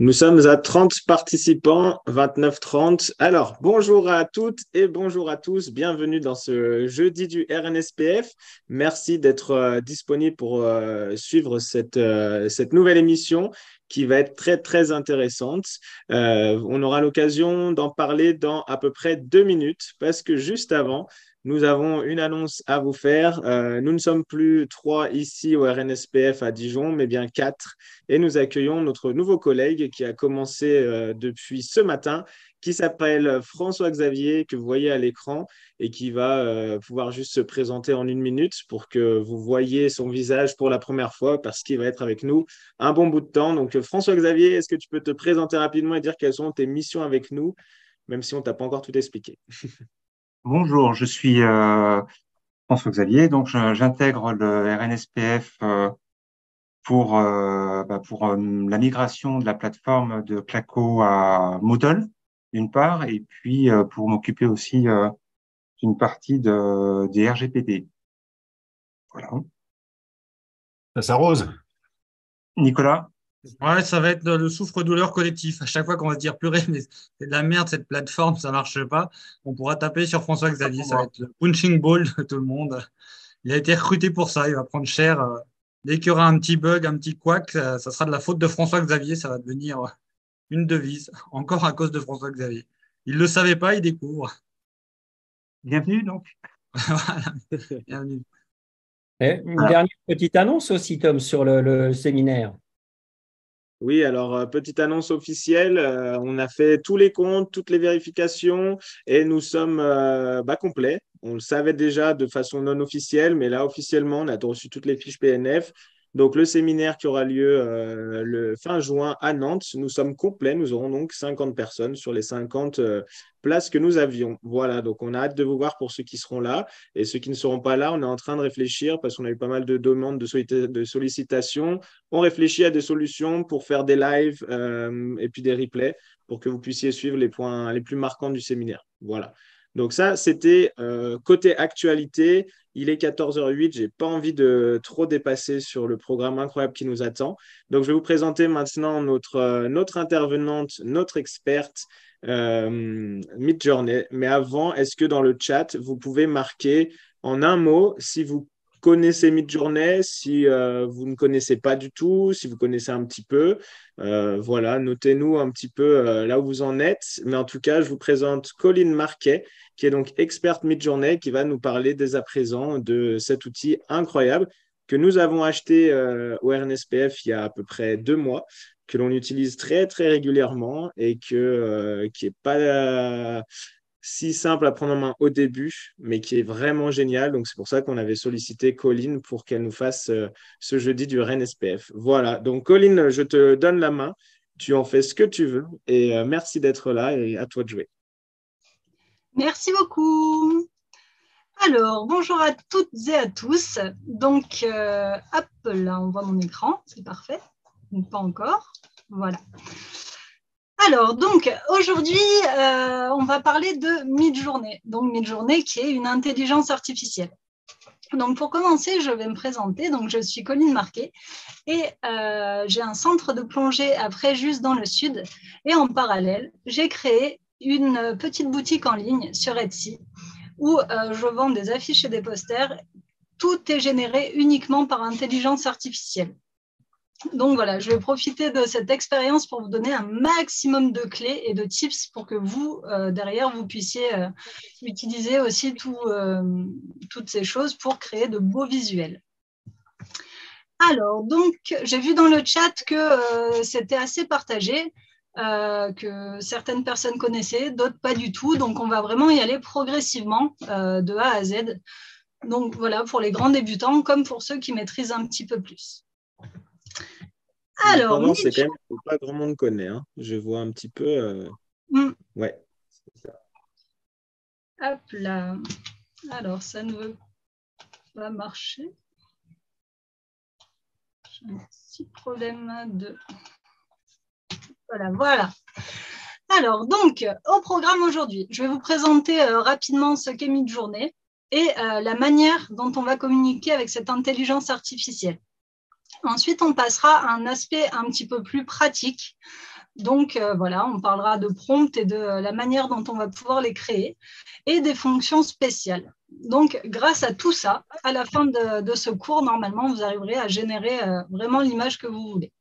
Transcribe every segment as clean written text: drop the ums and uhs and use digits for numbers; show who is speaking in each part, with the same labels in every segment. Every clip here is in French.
Speaker 1: Nous sommes à 30 participants, 29-30. Alors, bonjour à toutes et bonjour à tous. Bienvenue dans ce jeudi du RNSPF. Merci d'être disponible pour suivre cette nouvelle émission qui va être très, très intéressante. On aura l'occasion d'en parler dans à peu près 2 minutes parce que juste avant, nous avons une annonce à vous faire. Nous ne sommes plus 3 ici au RNSPF à Dijon, mais bien 4. Et nous accueillons notre nouveau collègue qui a commencé depuis ce matin, qui s'appelle François-Xavier, que vous voyez à l'écran, et qui va pouvoir juste se présenter en 1 minute pour que vous voyez son visage pour la première fois, parce qu'il va être avec nous un bon bout de temps. Donc, François-Xavier, est-ce que tu peux te présenter rapidement et dire quelles sont tes missions avec nous, même si on ne t'a pas encore tout expliqué?
Speaker 2: Bonjour, je suis François Xavier, donc j'intègre le RNSPF pour la migration de la plateforme de Claco à Moodle, d'une part, et puis pour m'occuper aussi d'une partie des RGPD. Voilà.
Speaker 3: Ça s'arrose.
Speaker 2: Nicolas?
Speaker 4: Ouais, ça va être le souffre-douleur collectif. À chaque fois qu'on va se dire purée, mais c'est de la merde cette plateforme, ça marche pas, on pourra taper sur François-Xavier. Ça va être le punching ball de tout le monde. Il a été recruté pour ça, il va prendre cher. Dès qu'il y aura un petit bug, un petit couac, ça sera de la faute de François-Xavier, ça va devenir une devise, encore à cause de François-Xavier. Il ne le savait pas, il découvre.
Speaker 2: Bienvenue donc.
Speaker 4: Voilà, bienvenue.
Speaker 5: Et une dernière petite annonce aussi, Tom, sur le séminaire.
Speaker 1: Oui, alors petite annonce officielle, on a fait tous les comptes, toutes les vérifications et nous sommes complets. On le savait déjà de façon non officielle, mais là officiellement, on a reçu toutes les fiches PNF. Donc le séminaire qui aura lieu le fin juin à Nantes, nous sommes complets. Nous aurons donc 50 personnes sur les 50 places que nous avions. Voilà, donc on a hâte de vous voir pour ceux qui seront là. Et ceux qui ne seront pas là, on est en train de réfléchir parce qu'on a eu pas mal de demandes de sollicitations. On réfléchit à des solutions pour faire des lives et puis des replays pour que vous puissiez suivre les points les plus marquants du séminaire. Voilà. Donc ça, c'était côté actualité. Il est 14h08. Je n'ai pas envie de trop dépasser sur le programme incroyable qui nous attend. Donc, je vais vous présenter maintenant notre intervenante, notre experte Midjourney. Mais avant, est-ce que dans le chat, vous pouvez marquer en un mot si vous connaissez Midjourney, si vous ne connaissez pas du tout, si vous connaissez un petit peu. Voilà, notez-nous un petit peu là où vous en êtes. Mais en tout cas, je vous présente Colline Marquet, qui est donc experte Midjourney, qui va nous parler dès à présent de cet outil incroyable que nous avons acheté au RNSPF il y a à peu près 2 mois, que l'on utilise très, très régulièrement et qui n'est pas si simple à prendre en main au début, mais qui est vraiment génial. Donc, c'est pour ça qu'on avait sollicité Colline pour qu'elle nous fasse ce jeudi du RNSPF. Voilà. Donc, Colline, je te donne la main. Tu en fais ce que tu veux. Et merci d'être là et à toi de jouer.
Speaker 6: Merci beaucoup. Alors, bonjour à toutes et à tous. Donc, hop, là, on voit mon écran, c'est parfait. Donc, pas encore. Voilà. Alors, donc, aujourd'hui, on va parler de Midjourney. Donc, Midjourney qui est une intelligence artificielle. Donc, pour commencer, je vais me présenter. Donc, je suis Colline Marquet et j'ai un centre de plongée à Fréjus dans le sud. Et en parallèle, j'ai créé une petite boutique en ligne sur Etsy où je vends des affiches et des posters. Tout est généré uniquement par intelligence artificielle. Donc voilà, je vais profiter de cette expérience pour vous donner un maximum de clés et de tips pour que vous, derrière, vous puissiez utiliser aussi toutes ces choses pour créer de beaux visuels. Alors, donc, j'ai vu dans le chat que c'était assez partagé, que certaines personnes connaissaient, d'autres pas du tout. Donc, on va vraiment y aller progressivement de A à Z. Donc, voilà, pour les grands débutants comme pour ceux qui maîtrisent un petit peu plus. Alors,
Speaker 1: c'est quand même pas grand monde connaît. Hein. Je vois un petit peu. Ouais. C'est ça.
Speaker 6: Hop là. Alors, ça ne veut pas marcher. J'ai un petit problème de. Voilà. Alors, donc, au programme aujourd'hui, je vais vous présenter rapidement ce qu'est Midjourney et la manière dont on va communiquer avec cette intelligence artificielle. Ensuite, on passera à un aspect un petit peu plus pratique. Donc, voilà, on parlera de prompts et de la manière dont on va pouvoir les créer et des fonctions spéciales. Donc, grâce à tout ça, à la fin de ce cours, normalement, vous arriverez à générer vraiment l'image que vous voulez.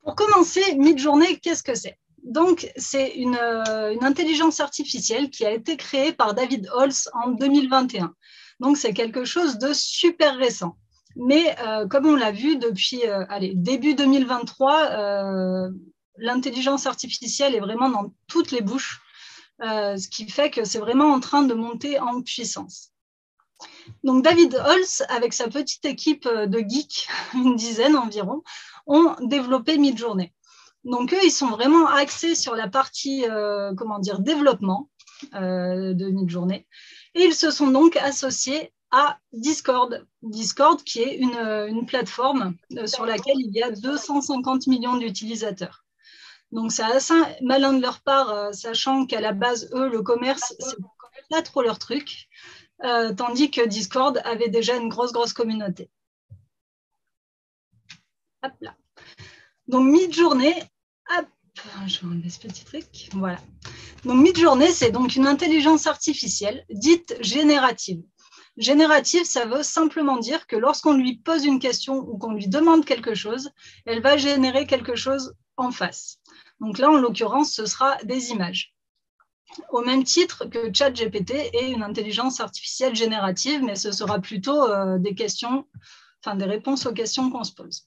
Speaker 6: Pour commencer, Midjourney, qu'est-ce que c'est? Donc, c'est une intelligence artificielle qui a été créée par David Holtz en 2021. Donc, c'est quelque chose de super récent. Mais comme on l'a vu depuis début 2023, l'intelligence artificielle est vraiment dans toutes les bouches, ce qui fait que c'est vraiment en train de monter en puissance. Donc David Holtz, avec sa petite équipe de geeks, une dizaine environ, ont développé Midjourney. Donc eux, ils sont vraiment axés sur la partie développement de Midjourney. Et ils se sont donc associés à Discord. Discord, qui est une plateforme sur laquelle il y a 250 millions d'utilisateurs. Donc, c'est assez malin de leur part, sachant qu'à la base, eux, le commerce, c'est pas trop leur truc, tandis que Discord avait déjà une grosse communauté. Hop là. Donc, Midjourney, hop, je vais enlever ce petit truc, voilà. Donc, Midjourney, c'est donc une intelligence artificielle dite générative. Générative, ça veut simplement dire que lorsqu'on lui pose une question ou qu'on lui demande quelque chose, elle va générer quelque chose en face. Donc là, en l'occurrence, ce sera des images. Au même titre que ChatGPT est une intelligence artificielle générative, mais ce sera plutôt des réponses aux questions qu'on se pose.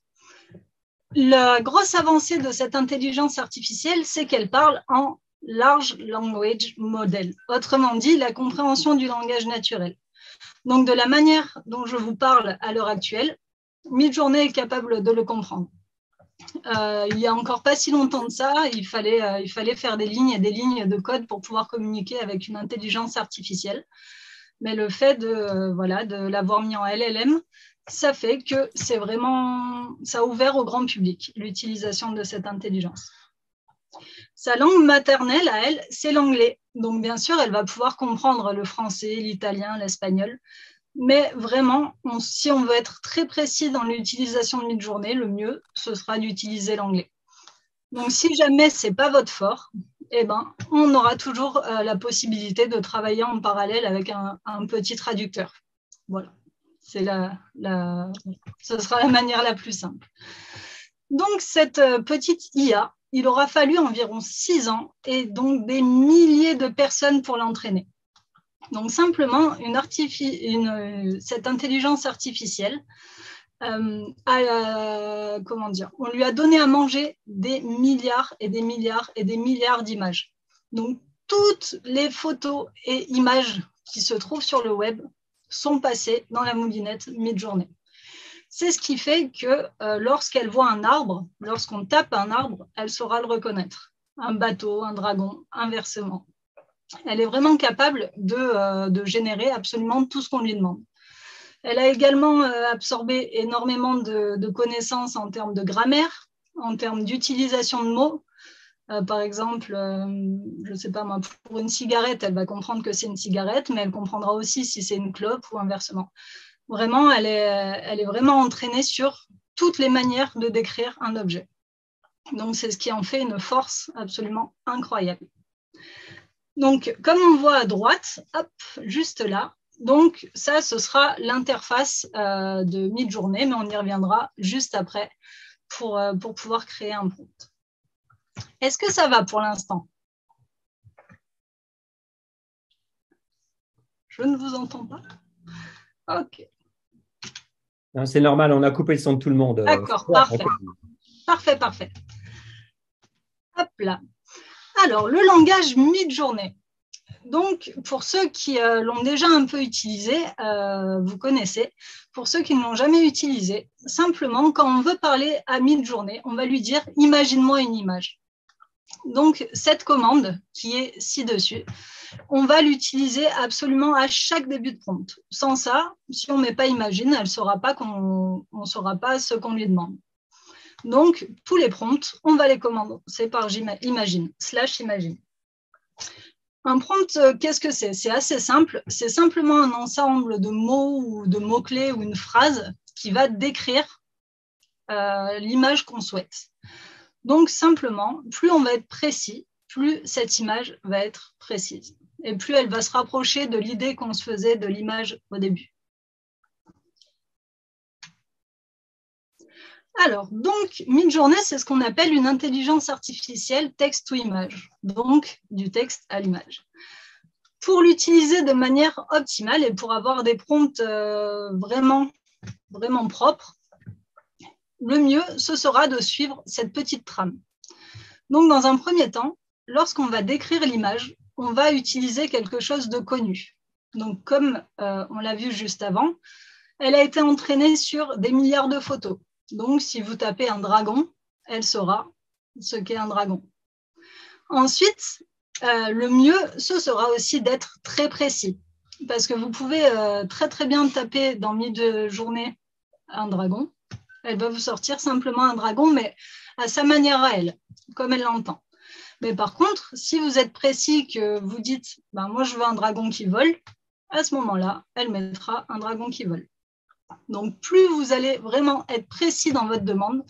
Speaker 6: La grosse avancée de cette intelligence artificielle, c'est qu'elle parle en Large Language Model, autrement dit, la compréhension du langage naturel. Donc, de la manière dont je vous parle à l'heure actuelle, Midjourney est capable de le comprendre. Il n'y a encore pas si longtemps de ça, il fallait faire des lignes et des lignes de code pour pouvoir communiquer avec une intelligence artificielle. Mais le fait de l'avoir mis en LLM, ça fait que ça a ouvert au grand public l'utilisation de cette intelligence. Sa langue maternelle, à elle, c'est l'anglais. Donc, bien sûr, elle va pouvoir comprendre le français, l'italien, l'espagnol. Mais vraiment, si on veut être très précis dans l'utilisation de Midjourney, le mieux, ce sera d'utiliser l'anglais. Donc, si jamais ce n'est pas votre fort, on aura toujours la possibilité de travailler en parallèle avec un petit traducteur. Voilà, ce sera la manière la plus simple. Donc, cette petite IA, il aura fallu environ 6 ans et donc des milliers de personnes pour l'entraîner. Donc, simplement, cette intelligence artificielle, on lui a donné à manger des milliards et des milliards et des milliards d'images. Donc, toutes les photos et images qui se trouvent sur le web sont passées dans la moulinette Midjourney. C'est ce qui fait que lorsqu'elle voit un arbre, lorsqu'on tape un arbre, elle saura le reconnaître. Un bateau, un dragon, inversement. Elle est vraiment capable de générer absolument tout ce qu'on lui demande. Elle a également absorbé énormément de connaissances en termes de grammaire, en termes d'utilisation de mots. Par exemple, je ne sais pas moi, pour une cigarette, elle va comprendre que c'est une cigarette, mais elle comprendra aussi si c'est une clope ou inversement. Vraiment, elle est vraiment entraînée sur toutes les manières de décrire un objet. Donc, c'est ce qui en fait une force absolument incroyable. Donc, comme on voit à droite, hop, juste là, donc ça, ce sera l'interface de Midjourney, mais on y reviendra juste après pour pouvoir créer un prompt. Est-ce que ça va pour l'instant? Je ne vous entends pas. Ok.
Speaker 5: C'est normal, on a coupé le son de tout le monde.
Speaker 6: D'accord, parfait. Parfait. Hop là. Alors, le langage Midjourney. Donc, pour ceux qui l'ont déjà un peu utilisé, vous connaissez. Pour ceux qui ne l'ont jamais utilisé, simplement, quand on veut parler à Midjourney, on va lui dire « Imagine-moi une image ». Donc, cette commande qui est ci-dessus, on va l'utiliser absolument à chaque début de prompt. Sans ça, si on ne met pas « Imagine », elle ne saura pas ce qu'on lui demande. Donc, tous les prompts, on va les commencer par Imagine, /Imagine. Un prompt, qu'est-ce que c'est? C'est assez simple. C'est simplement un ensemble de mots ou de mots-clés ou une phrase qui va décrire l'image qu'on souhaite. Donc, simplement, plus on va être précis, plus cette image va être précise. Et plus elle va se rapprocher de l'idée qu'on se faisait de l'image au début. Alors, donc, Midjourney, c'est ce qu'on appelle une intelligence artificielle texte-to-image, donc du texte à l'image. Pour l'utiliser de manière optimale et pour avoir des prompts vraiment propres, le mieux, ce sera de suivre cette petite trame. Donc, dans un premier temps, lorsqu'on va décrire l'image, on va utiliser quelque chose de connu. Donc, comme on l'a vu juste avant, elle a été entraînée sur des milliards de photos. Donc, si vous tapez un dragon, elle saura ce qu'est un dragon. Ensuite, le mieux, ce sera aussi d'être très précis. Parce que vous pouvez très bien taper dans Midjourney un dragon. Elle va vous sortir simplement un dragon, mais à sa manière à elle, comme elle l'entend. Mais par contre, si vous êtes précis, que vous dites « moi, je veux un dragon qui vole », à ce moment-là, elle mettra un dragon qui vole. Donc, plus vous allez vraiment être précis dans votre demande,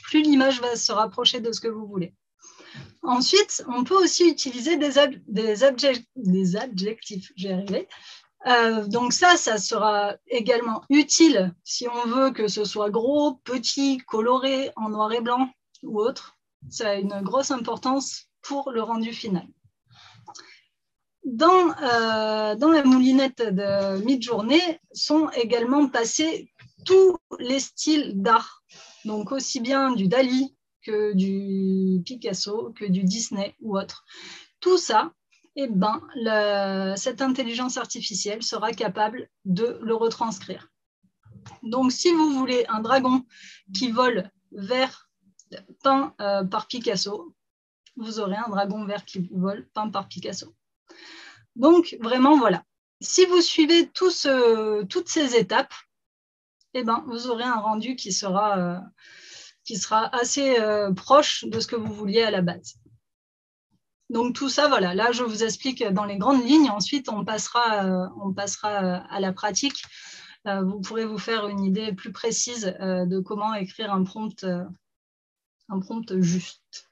Speaker 6: plus l'image va se rapprocher de ce que vous voulez. Ensuite, on peut aussi utiliser des adjectifs. J'y arrivé. Donc ça sera également utile si on veut que ce soit gros, petit, coloré, en noir et blanc ou autre. Ça a une grosse importance pour le rendu final. Dans la moulinette de Midjourney sont également passés tous les styles d'art, donc aussi bien du Dali que du Picasso, que du Disney ou autre. Tout ça, cette intelligence artificielle sera capable de le retranscrire. Donc, si vous voulez un dragon qui vole vert peint par Picasso, vous aurez un dragon vert qui vole peint par Picasso. Donc, vraiment, voilà. Si vous suivez toutes ces étapes, vous aurez un rendu qui sera assez proche de ce que vous vouliez à la base. Donc tout ça, voilà, là je vous explique dans les grandes lignes. Ensuite, on passera à la pratique. Vous pourrez vous faire une idée plus précise de comment écrire un prompt juste.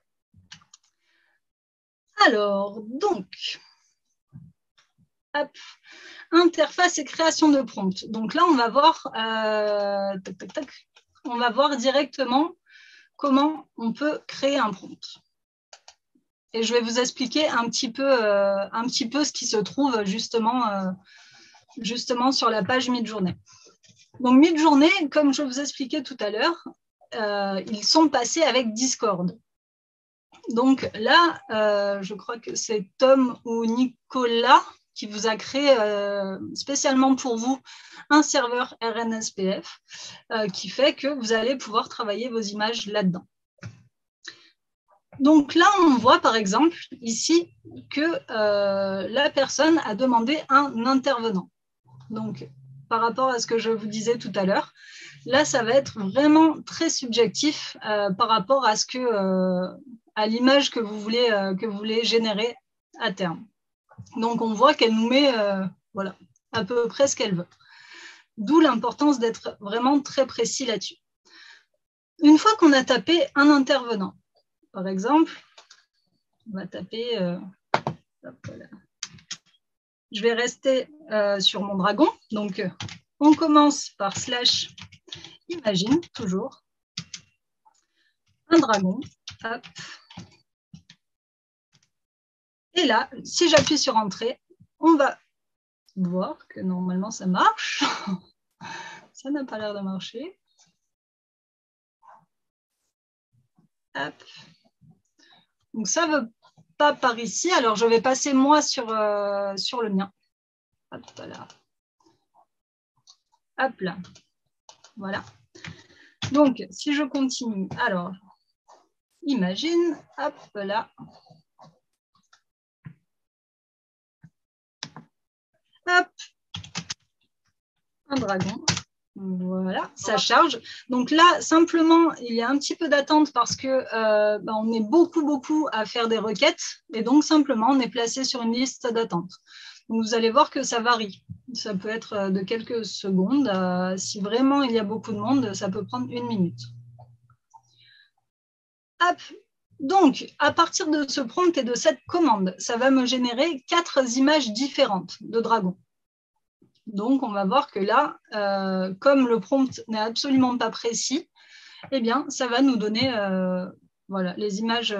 Speaker 6: Alors, donc, hop, interface et création de prompt. Donc là, on va voir, on va voir directement comment on peut créer un prompt. Et je vais vous expliquer un petit peu ce qui se trouve justement sur la page Midjourney. Donc Midjourney, comme je vous expliquais tout à l'heure, ils sont passés avec Discord. Donc là, je crois que c'est Tom ou Nicolas qui vous a créé spécialement pour vous un serveur RNSPF qui fait que vous allez pouvoir travailler vos images là-dedans. Donc là, on voit par exemple ici que la personne a demandé un intervenant. Donc, par rapport à ce que je vous disais tout à l'heure, là, ça va être vraiment très subjectif par rapport à à l'image que vous voulez générer à terme. Donc, on voit qu'elle nous met voilà, à peu près ce qu'elle veut. D'où l'importance d'être vraiment très précis là-dessus. Une fois qu'on a tapé un intervenant, par exemple, on va taper, voilà. Je vais rester sur mon dragon. Donc, on commence par / imagine, toujours, un dragon. Hop. Et là, si j'appuie sur Entrée, on va voir que normalement ça marche. Ça n'a pas l'air de marcher. Hop. Donc ça ne veut pas par ici. Alors je vais passer moi sur le mien. Hop là. Hop là. Voilà. Donc si je continue, alors imagine, hop là. Hop. Un dragon. Voilà, ça charge. Donc là, simplement, il y a un petit peu d'attente parce que on est beaucoup à faire des requêtes et donc simplement, on est placé sur une liste d'attente. Donc vous allez voir que ça varie. Ça peut être de quelques secondes. Si vraiment il y a beaucoup de monde, ça peut prendre 1 minute. Hop, Donc, à partir de ce prompt et de cette commande, ça va me générer 4 images différentes de dragons. Donc, on va voir que là, comme le prompt n'est absolument pas précis, eh bien, ça va nous donner voilà, les images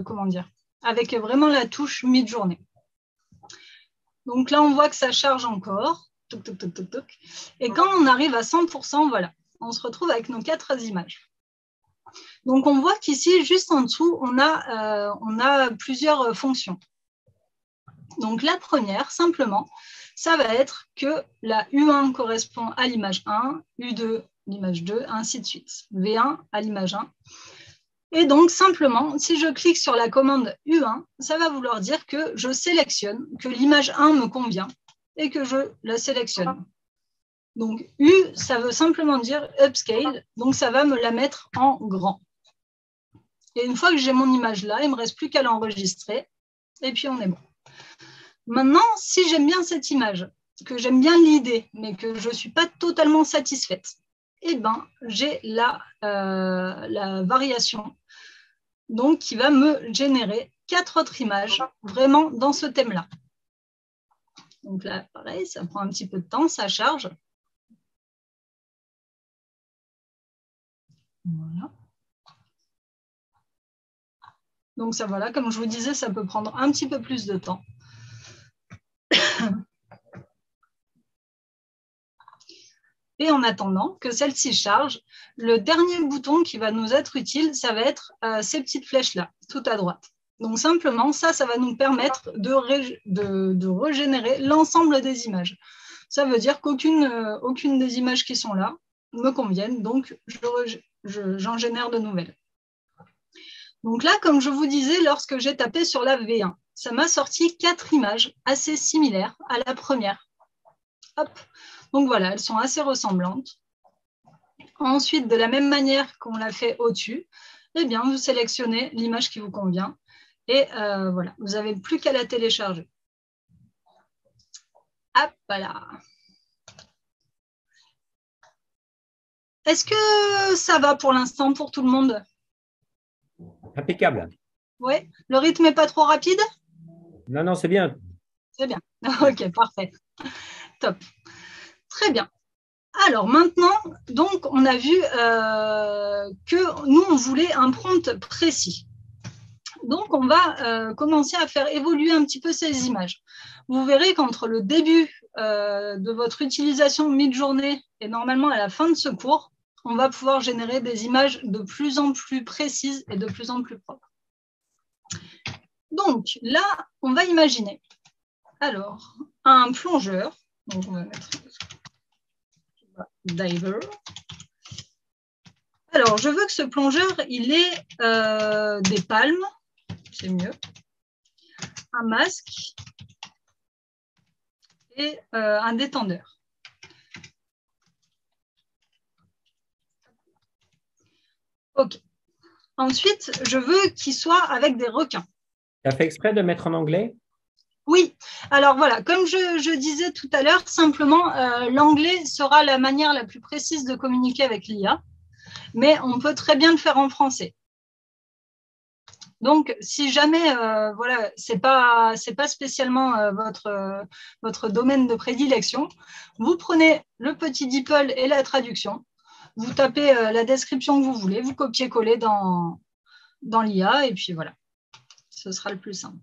Speaker 6: comment dire, avec vraiment la touche mid-journée. Donc là, on voit que ça charge encore. Toc, toc, toc, toc, toc. Et quand on arrive à 100%, voilà, on se retrouve avec nos 4 images. Donc, on voit qu'ici, juste en dessous, on a plusieurs fonctions. Donc, la première, simplement, ça va être que la U1 correspond à l'image 1, U2 l'image 2, ainsi de suite. V1 à l'image 1. Et donc, simplement, si je clique sur la commande U1, ça va vouloir dire que je sélectionne, que l'image 1 me convient et que je la sélectionne. Donc, U, ça veut simplement dire upscale, donc ça va me la mettre en grand. Et une fois que j'ai mon image là, il ne me reste plus qu'à l'enregistrer et puis on est bon. Maintenant, si j'aime bien cette image, que j'aime bien l'idée, mais que je ne suis pas totalement satisfaite, eh ben, j'ai la variation donc, qui va me générer 4 autres images vraiment dans ce thème-là. Donc là, pareil, ça prend un petit peu de temps, ça charge. Voilà. Donc ça, voilà, comme je vous disais, ça peut prendre un petit peu plus de temps. Et en attendant que celle-ci charge, le dernier bouton qui va nous être utile, ça va être ces petites flèches-là, tout à droite. Donc simplement, ça va nous permettre de régénérer l'ensemble des images. Ça veut dire aucune des images qui sont là me conviennent, donc j'en génère de nouvelles. Donc là, comme je vous disais, lorsque j'ai tapé sur la V1, ça m'a sorti 4 images assez similaires à la première. Hop. Donc voilà, elles sont assez ressemblantes. Ensuite, de la même manière qu'on l'a fait au-dessus, eh bien, vous sélectionnez l'image qui vous convient et voilà, vous n'avez plus qu'à la télécharger. Hop là. Est-ce que ça va pour l'instant pour tout le monde?
Speaker 5: Impeccable.
Speaker 6: Oui, le rythme n'est pas trop rapide?
Speaker 5: Non, non, c'est bien.
Speaker 6: C'est bien. Ok, parfait. Top. Très bien. Alors maintenant, donc, on a vu que nous, on voulait un prompt précis. Donc, on va commencer à faire évoluer un petit peu ces images. Vous verrez qu'entre le début de votre utilisation mid-journée et normalement à la fin de ce cours, on va pouvoir générer des images de plus en plus précises et de plus en plus propres. Donc, là, on va imaginer alors un plongeur. Donc, on va mettre diver. Alors, je veux que ce plongeur, il ait des palmes, c'est mieux, un masque et un détendeur. OK. Ensuite, je veux qu'il soit avec des requins.
Speaker 5: Tu as fait exprès de mettre en anglais?
Speaker 6: Oui. Alors voilà, comme je disais tout à l'heure, simplement, l'anglais sera la manière la plus précise de communiquer avec l'IA, mais on peut très bien le faire en français. Donc, si jamais, voilà, c'est pas spécialement votre domaine de prédilection, vous prenez le petit DeepL et la traduction, vous tapez la description que vous voulez, vous copiez-collez dans l'IA et puis voilà, ce sera le plus simple.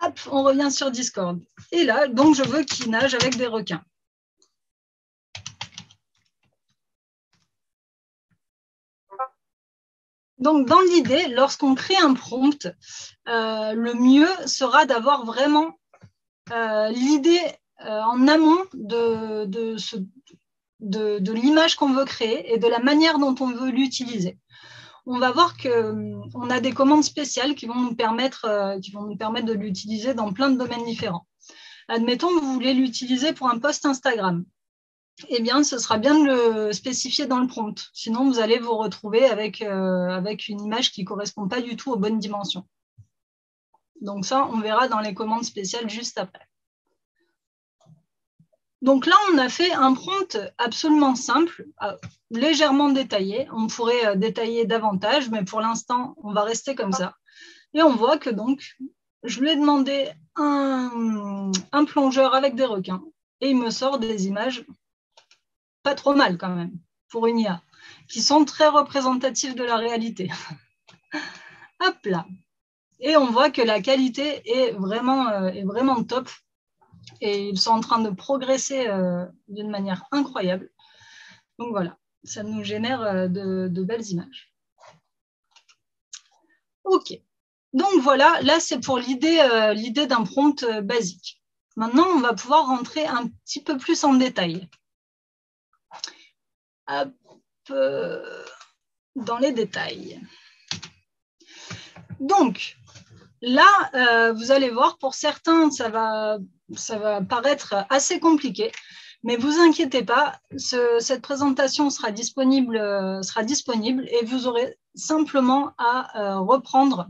Speaker 6: Hop, on revient sur Discord. Et là, donc, je veux qu'il nage avec des requins. Donc, dans l'idée, lorsqu'on crée un prompt, le mieux sera d'avoir vraiment l'idée en amont de l'image qu'on veut créer et de la manière dont on veut l'utiliser. On va voir qu'on a des commandes spéciales qui vont nous permettre de l'utiliser dans plein de domaines différents. Admettons que vous voulez l'utiliser pour un post Instagram. Eh bien, ce sera bien de le spécifier dans le prompt. Sinon, vous allez vous retrouver avec une image qui ne correspond pas du tout aux bonnes dimensions. Donc ça, on verra dans les commandes spéciales juste après. Donc là, on a fait un prompt absolument simple, légèrement détaillé. On pourrait détailler davantage, mais pour l'instant, on va rester comme ça. Et on voit que donc, je lui ai demandé un plongeur avec des requins et il me sort des images pas trop mal quand même pour une IA, qui sont très représentatives de la réalité. Hop là. Et on voit que la qualité est vraiment top. Et ils sont en train de progresser d'une manière incroyable. Donc voilà, ça nous génère de belles images. OK. Donc voilà, là c'est pour l'idée d'un prompt basique. Maintenant, on va pouvoir rentrer un petit peu plus en détail. Hop, dans les détails. Donc, là, vous allez voir, pour certains, ça va paraître assez compliqué, mais vous inquiétez pas, cette présentation sera disponible et vous aurez simplement à reprendre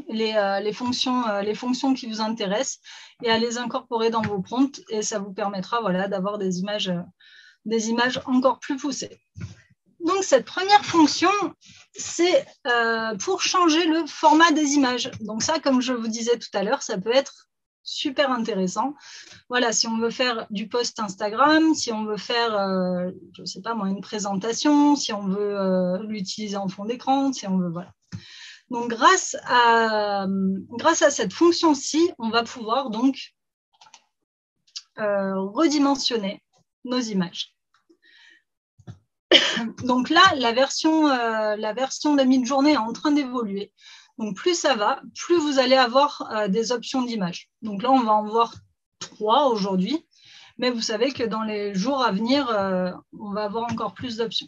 Speaker 6: les fonctions qui vous intéressent et à les incorporer dans vos prompts, et ça vous permettra d'avoir des images encore plus poussées. Donc, cette première fonction, c'est pour changer le format des images. Donc ça, comme je vous disais tout à l'heure, ça peut être super intéressant. Voilà, si on veut faire du post Instagram, si on veut faire, je ne sais pas moi, une présentation, si on veut l'utiliser en fond d'écran, si on veut, voilà. Donc, grâce à cette fonction-ci, on va pouvoir donc redimensionner nos images. Donc là, la version de Midjourney est en train d'évoluer. Donc plus ça va, plus vous allez avoir des options d'image. Donc là, on va en voir 3 aujourd'hui, mais vous savez que dans les jours à venir, on va avoir encore plus d'options.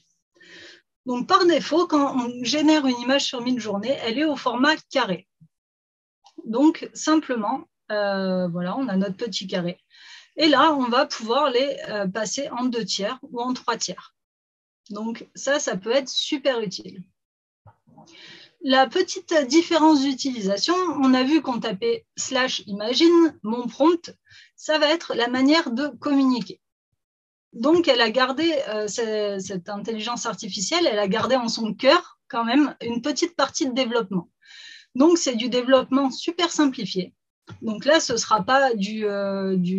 Speaker 6: Donc par défaut, quand on génère une image sur Midjourney, elle est au format carré. Donc simplement, voilà, on a notre petit carré. Et là, on va pouvoir les passer en 2 tiers ou en 3 tiers. Donc ça peut être super utile. La petite différence d'utilisation, on a vu qu'on tapait /imagine, mon prompt, ça va être la manière de communiquer. Donc elle a gardé, cette intelligence artificielle, elle a gardé en son cœur quand même une petite partie de développement. Donc c'est du développement super simplifié. Donc là, ce ne sera pas du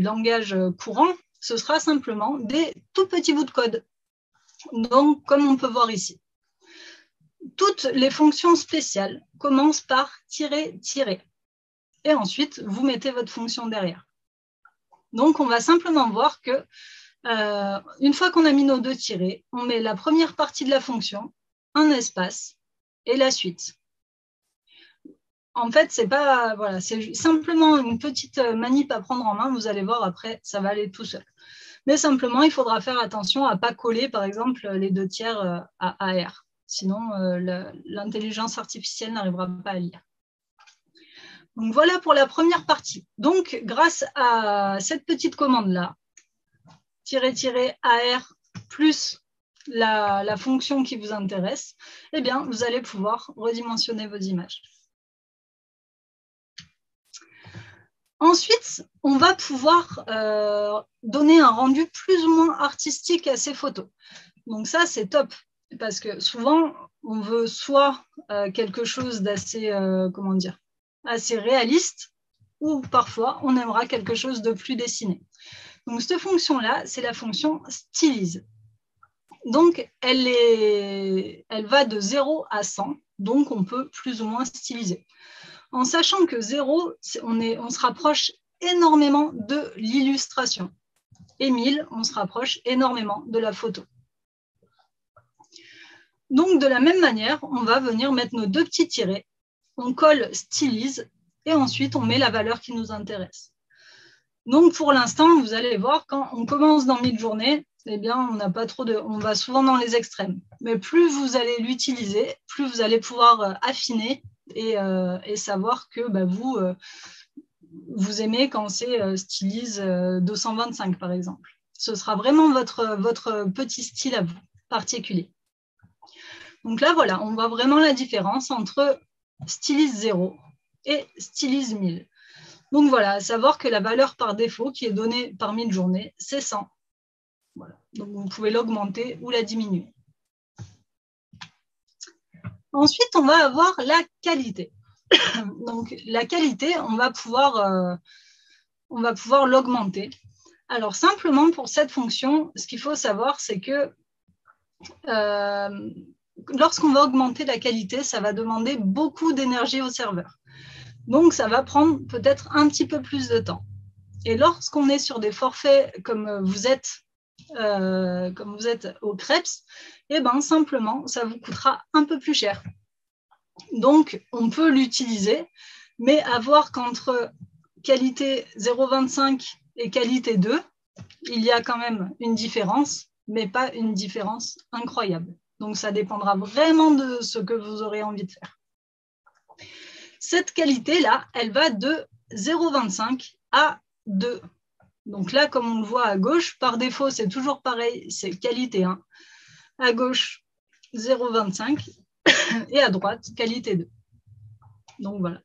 Speaker 6: langage courant, ce sera simplement des tout petits bouts de code. Donc, comme on peut voir ici, toutes les fonctions spéciales commencent par tirer. Et ensuite, vous mettez votre fonction derrière. Donc, on va simplement voir que une fois qu'on a mis nos 2 tirets, on met la première partie de la fonction, un espace et la suite. En fait, c'est simplement une petite manip à prendre en main. Vous allez voir après, ça va aller tout seul. Mais simplement, il faudra faire attention à ne pas coller, par exemple, les 2 tiers à AR. Sinon, l'intelligence artificielle n'arrivera pas à lire. Donc, voilà pour la première partie. Donc, grâce à cette petite commande-là, -AR plus la fonction qui vous intéresse, eh bien, vous allez pouvoir redimensionner vos images. Ensuite, on va pouvoir donner un rendu plus ou moins artistique à ces photos. Donc ça, c'est top, parce que souvent, on veut soit quelque chose d'assez, assez réaliste, ou parfois, on aimera quelque chose de plus dessiné. Donc cette fonction-là, c'est la fonction stylise. Donc, elle va de 0 à 100, donc on peut plus ou moins styliser. En sachant que 0, on se rapproche énormément de l'illustration. Et 1000, on se rapproche énormément de la photo. Donc, de la même manière, on va venir mettre nos 2 petits tirets, on colle stylise, et ensuite, on met la valeur qui nous intéresse. Donc, pour l'instant, vous allez voir, quand on commence dans Midjourney, eh bien, on va souvent dans les extrêmes. Mais plus vous allez l'utiliser, plus vous allez pouvoir affiner et savoir que vous aimez quand c'est stylise 225 par exemple. Ce sera vraiment votre petit style à vous, particulier. Donc là, voilà, on voit vraiment la différence entre stylise 0 et stylise 1000. Donc voilà, à savoir que la valeur par défaut qui est donnée par mid-journée, c'est 100. Voilà. Donc vous pouvez l'augmenter ou la diminuer. Ensuite, on va avoir la qualité. Donc la qualité, on va pouvoir l'augmenter. Alors simplement pour cette fonction, ce qu'il faut savoir, c'est que lorsqu'on va augmenter la qualité, ça va demander beaucoup d'énergie au serveur. Donc, ça va prendre peut-être un petit peu plus de temps. Et lorsqu'on est sur des forfaits comme vous êtes au Krebs, eh ben, simplement, ça vous coûtera un peu plus cher. Donc, on peut l'utiliser, mais à voir qu'entre qualité 0,25 et qualité 2, il y a quand même une différence, mais pas une différence incroyable. Donc, ça dépendra vraiment de ce que vous aurez envie de faire. Cette qualité-là, elle va de 0,25 à 2. Donc là, comme on le voit à gauche, par défaut, c'est toujours pareil, c'est qualité 1. À gauche, 0,25 et à droite, qualité 2. Donc voilà.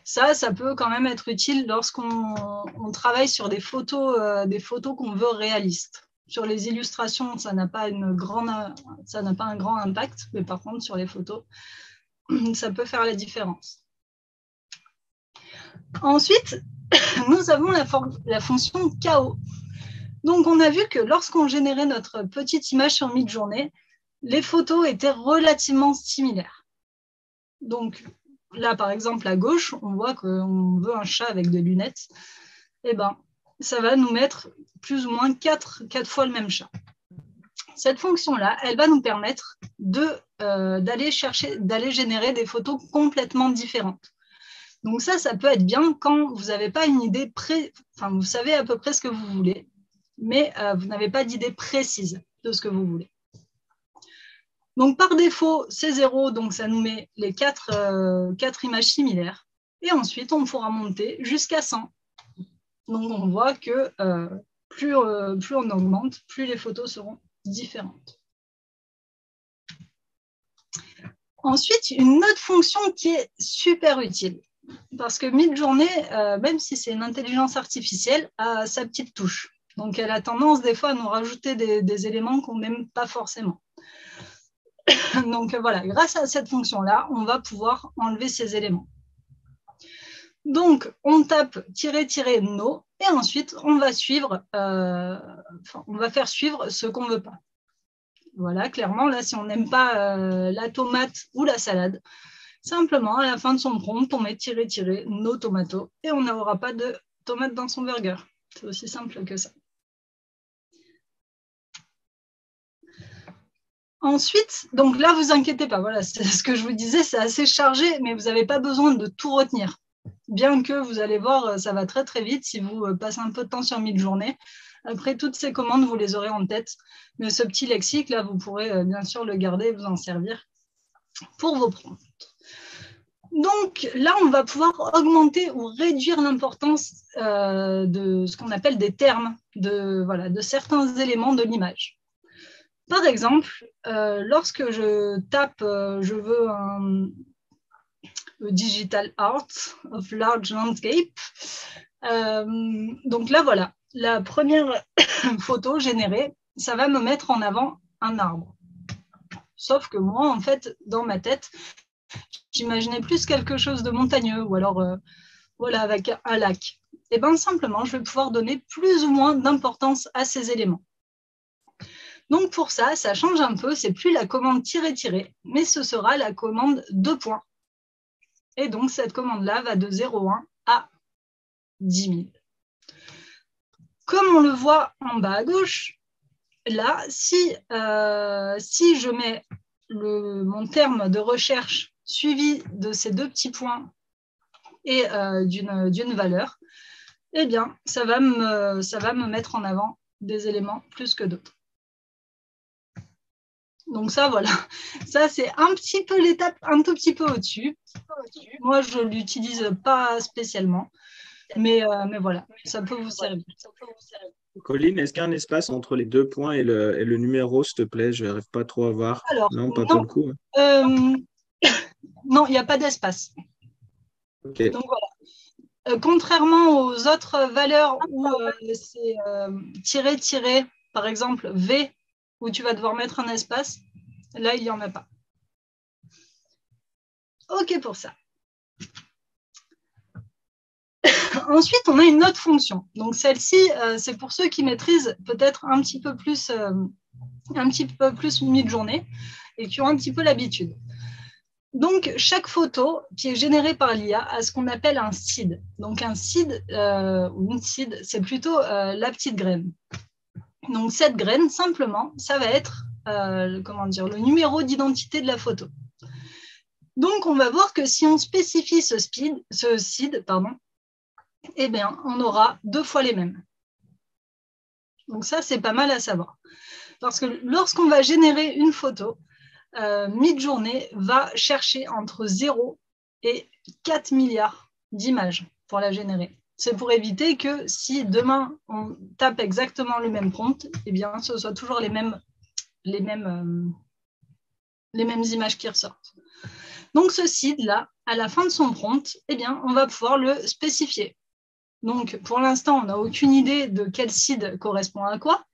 Speaker 6: Ça peut quand même être utile lorsqu'on travaille sur des photos qu'on veut réalistes. Sur les illustrations, ça n'a pas un grand impact, mais par contre, sur les photos, ça peut faire la différence. Ensuite, nous avons la fonction KO. Donc, on a vu que lorsqu'on générait notre petite image sur mid-journée, les photos étaient relativement similaires. Donc, là, par exemple, à gauche, on voit qu'on veut un chat avec des lunettes. Eh bien, ça va nous mettre plus ou moins 4 fois le même chat. Cette fonction-là, elle va nous permettre d'aller générer des photos complètement différentes. Donc ça peut être bien quand vous n'avez pas une idée vous savez à peu près ce que vous voulez, mais vous n'avez pas d'idée précise de ce que vous voulez. Donc par défaut, c'est 0, donc ça nous met les 4 images similaires. Et ensuite, on pourra monter jusqu'à 100. Donc on voit que plus on augmente, plus les photos seront différentes. Ensuite, une autre fonction qui est super utile. Parce que Midjourney, même si c'est une intelligence artificielle, a sa petite touche. Donc, elle a tendance des fois à nous rajouter des éléments qu'on n'aime pas forcément. Donc, voilà, grâce à cette fonction-là, on va pouvoir enlever ces éléments. Donc, on tape -- no et ensuite, on va faire suivre ce qu'on ne veut pas. Voilà, clairement, là, si on n'aime pas la tomate ou la salade, simplement, à la fin de son prompt, on met -- no tomato et on n'aura pas de tomate dans son burger. C'est aussi simple que ça. Ensuite, donc là, vous inquiétez pas, voilà, c'est ce que je vous disais, c'est assez chargé, mais vous n'avez pas besoin de tout retenir. Bien que vous allez voir, ça va très très vite si vous passez un peu de temps sur mid-journée. Après, toutes ces commandes, vous les aurez en tête. Mais ce petit lexique, là, vous pourrez bien sûr le garder et vous en servir pour vos prompts. Donc là, on va pouvoir augmenter ou réduire l'importance de ce qu'on appelle des termes, de certains éléments de l'image. Par exemple, lorsque je tape, je veux un digital art of large landscape, donc là, voilà, la première photo générée, ça va me mettre en avant un arbre. Sauf que moi, en fait, dans ma tête, j'imaginais plus quelque chose de montagneux ou alors voilà, avec un lac. Et bien simplement, je vais pouvoir donner plus ou moins d'importance à ces éléments. Donc pour ça change un peu, c'est plus la commande -- mais ce sera la commande 2 points. Et donc cette commande-là va de 0,1 à 10 000. Comme on le voit en bas à gauche, là, si je mets mon terme de recherche suivi de ces 2 petits points et d'une valeur, eh bien, ça va me mettre en avant des éléments plus que d'autres. Donc ça, voilà, ça c'est un petit peu l'étape un tout petit peu au-dessus. Moi, je ne l'utilise pas spécialement, mais voilà, ça peut vous servir.
Speaker 1: Colline, est-ce qu'il y a un espace entre les 2 points et le numéro, s'il te plaît? Je n'arrive pas trop à voir.
Speaker 6: Alors,
Speaker 1: non, pas pour le coup.
Speaker 6: Non, il n'y a pas d'espace.
Speaker 1: Okay.
Speaker 6: Donc voilà. contrairement aux autres valeurs où c'est tiret, par exemple V, où tu vas devoir mettre un espace, là, il n'y en a pas. OK pour ça. Ensuite, on a une autre fonction. Donc, celle-ci, c'est pour ceux qui maîtrisent peut-être un petit peu plus Midjourney et qui ont un petit peu l'habitude. Donc, chaque photo qui est générée par l'IA a ce qu'on appelle un seed. Donc, un seed ou une seed, c'est plutôt la petite graine. Donc, cette graine, simplement, ça va être le numéro d'identité de la photo. Donc, on va voir que si on spécifie ce seed, eh bien, on aura 2 fois les mêmes. Donc, ça, c'est pas mal à savoir. Parce que lorsqu'on va générer une photo, Midjourney va chercher entre 0 et 4 milliards d'images pour la générer. C'est pour éviter que si demain on tape exactement le même prompt, eh bien, ce soit toujours les mêmes images qui ressortent. Donc, ce seed-là, à la fin de son prompt, eh bien, on va pouvoir le spécifier. Donc, pour l'instant, on n'a aucune idée de quel seed correspond à quoi.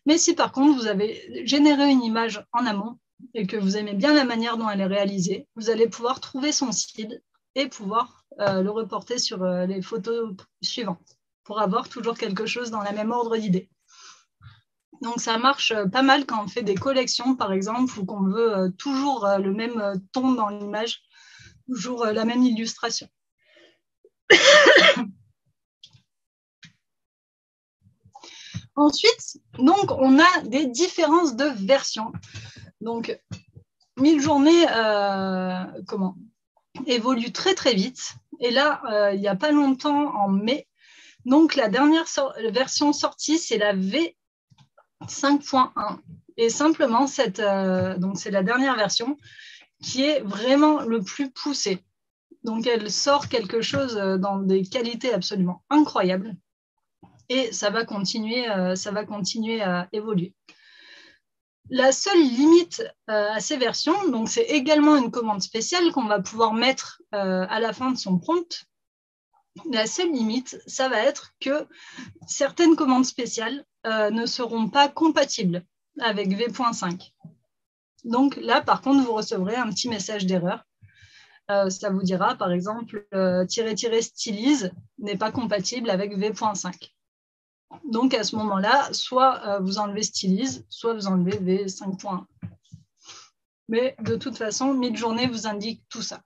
Speaker 6: Mais si par contre, vous avez généré une image en amont et que vous aimez bien la manière dont elle est réalisée, vous allez pouvoir trouver son seed et pouvoir le reporter sur les photos suivantes pour avoir toujours quelque chose dans le même ordre d'idées. Donc, ça marche pas mal quand on fait des collections, par exemple, ou qu'on veut toujours le même ton dans l'image, toujours la même illustration. Ensuite, donc, on a des différences de versions. Donc, Midjourney évolue très, très vite. Et là, il n'y a pas longtemps, en mai, donc la dernière version sortie, c'est la V5.1. Et simplement, c'est la dernière version qui est vraiment le plus poussée. Donc, elle sort quelque chose dans des qualités absolument incroyables. Et ça va continuer à évoluer. La seule limite à ces versions, donc c'est également une commande spéciale qu'on va pouvoir mettre à la fin de son prompt. La seule limite, ça va être que certaines commandes spéciales ne seront pas compatibles avec V.5. Donc là, par contre, vous recevrez un petit message d'erreur. Ça vous dira, par exemple, -- stylise n'est pas compatible avec V.5. Donc, à ce moment-là, soit vous enlevez stylise, soit vous enlevez V5.1. Mais de toute façon, Midjourney vous indique tout ça.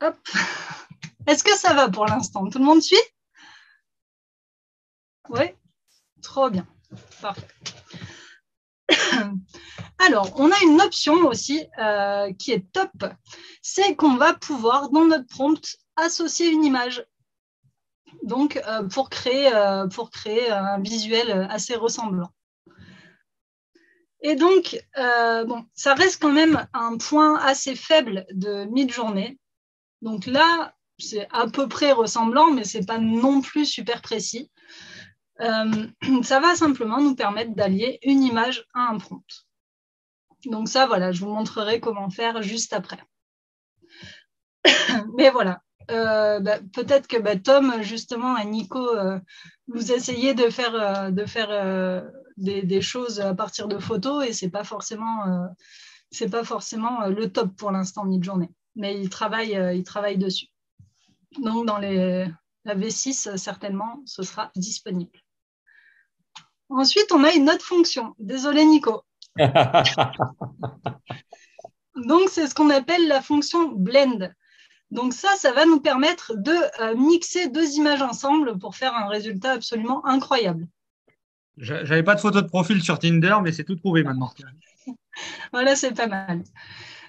Speaker 6: Hop. Est-ce que ça va pour l'instant? Tout le monde suit? Oui? Trop bien. Parfait. Alors, on a une option aussi qui est top. C'est qu'on va pouvoir, dans notre prompt, associer une image. Donc, pour créer un visuel assez ressemblant. Et donc, ça reste quand même un point assez faible de Midjourney. Donc là, c'est à peu près ressemblant, mais ce n'est pas non plus super précis. Ça va simplement nous permettre d'allier une image à un prompt. Donc ça, voilà, je vous montrerai comment faire juste après. Mais voilà. Peut-être que Tom, justement, et Nico, vous essayez de faire des choses à partir de photos et c'est pas forcément le top pour l'instant Midjourney, mais ils travaillent dessus. Donc dans la V6, certainement, ce sera disponible. Ensuite, on a une autre fonction. Désolé, Nico. Donc, c'est ce qu'on appelle la fonction blend. Donc ça va nous permettre de mixer 2 images ensemble pour faire un résultat absolument incroyable.
Speaker 4: J'avais pas de photo de profil sur Tinder, mais c'est tout trouvé maintenant.
Speaker 6: Voilà, c'est pas mal.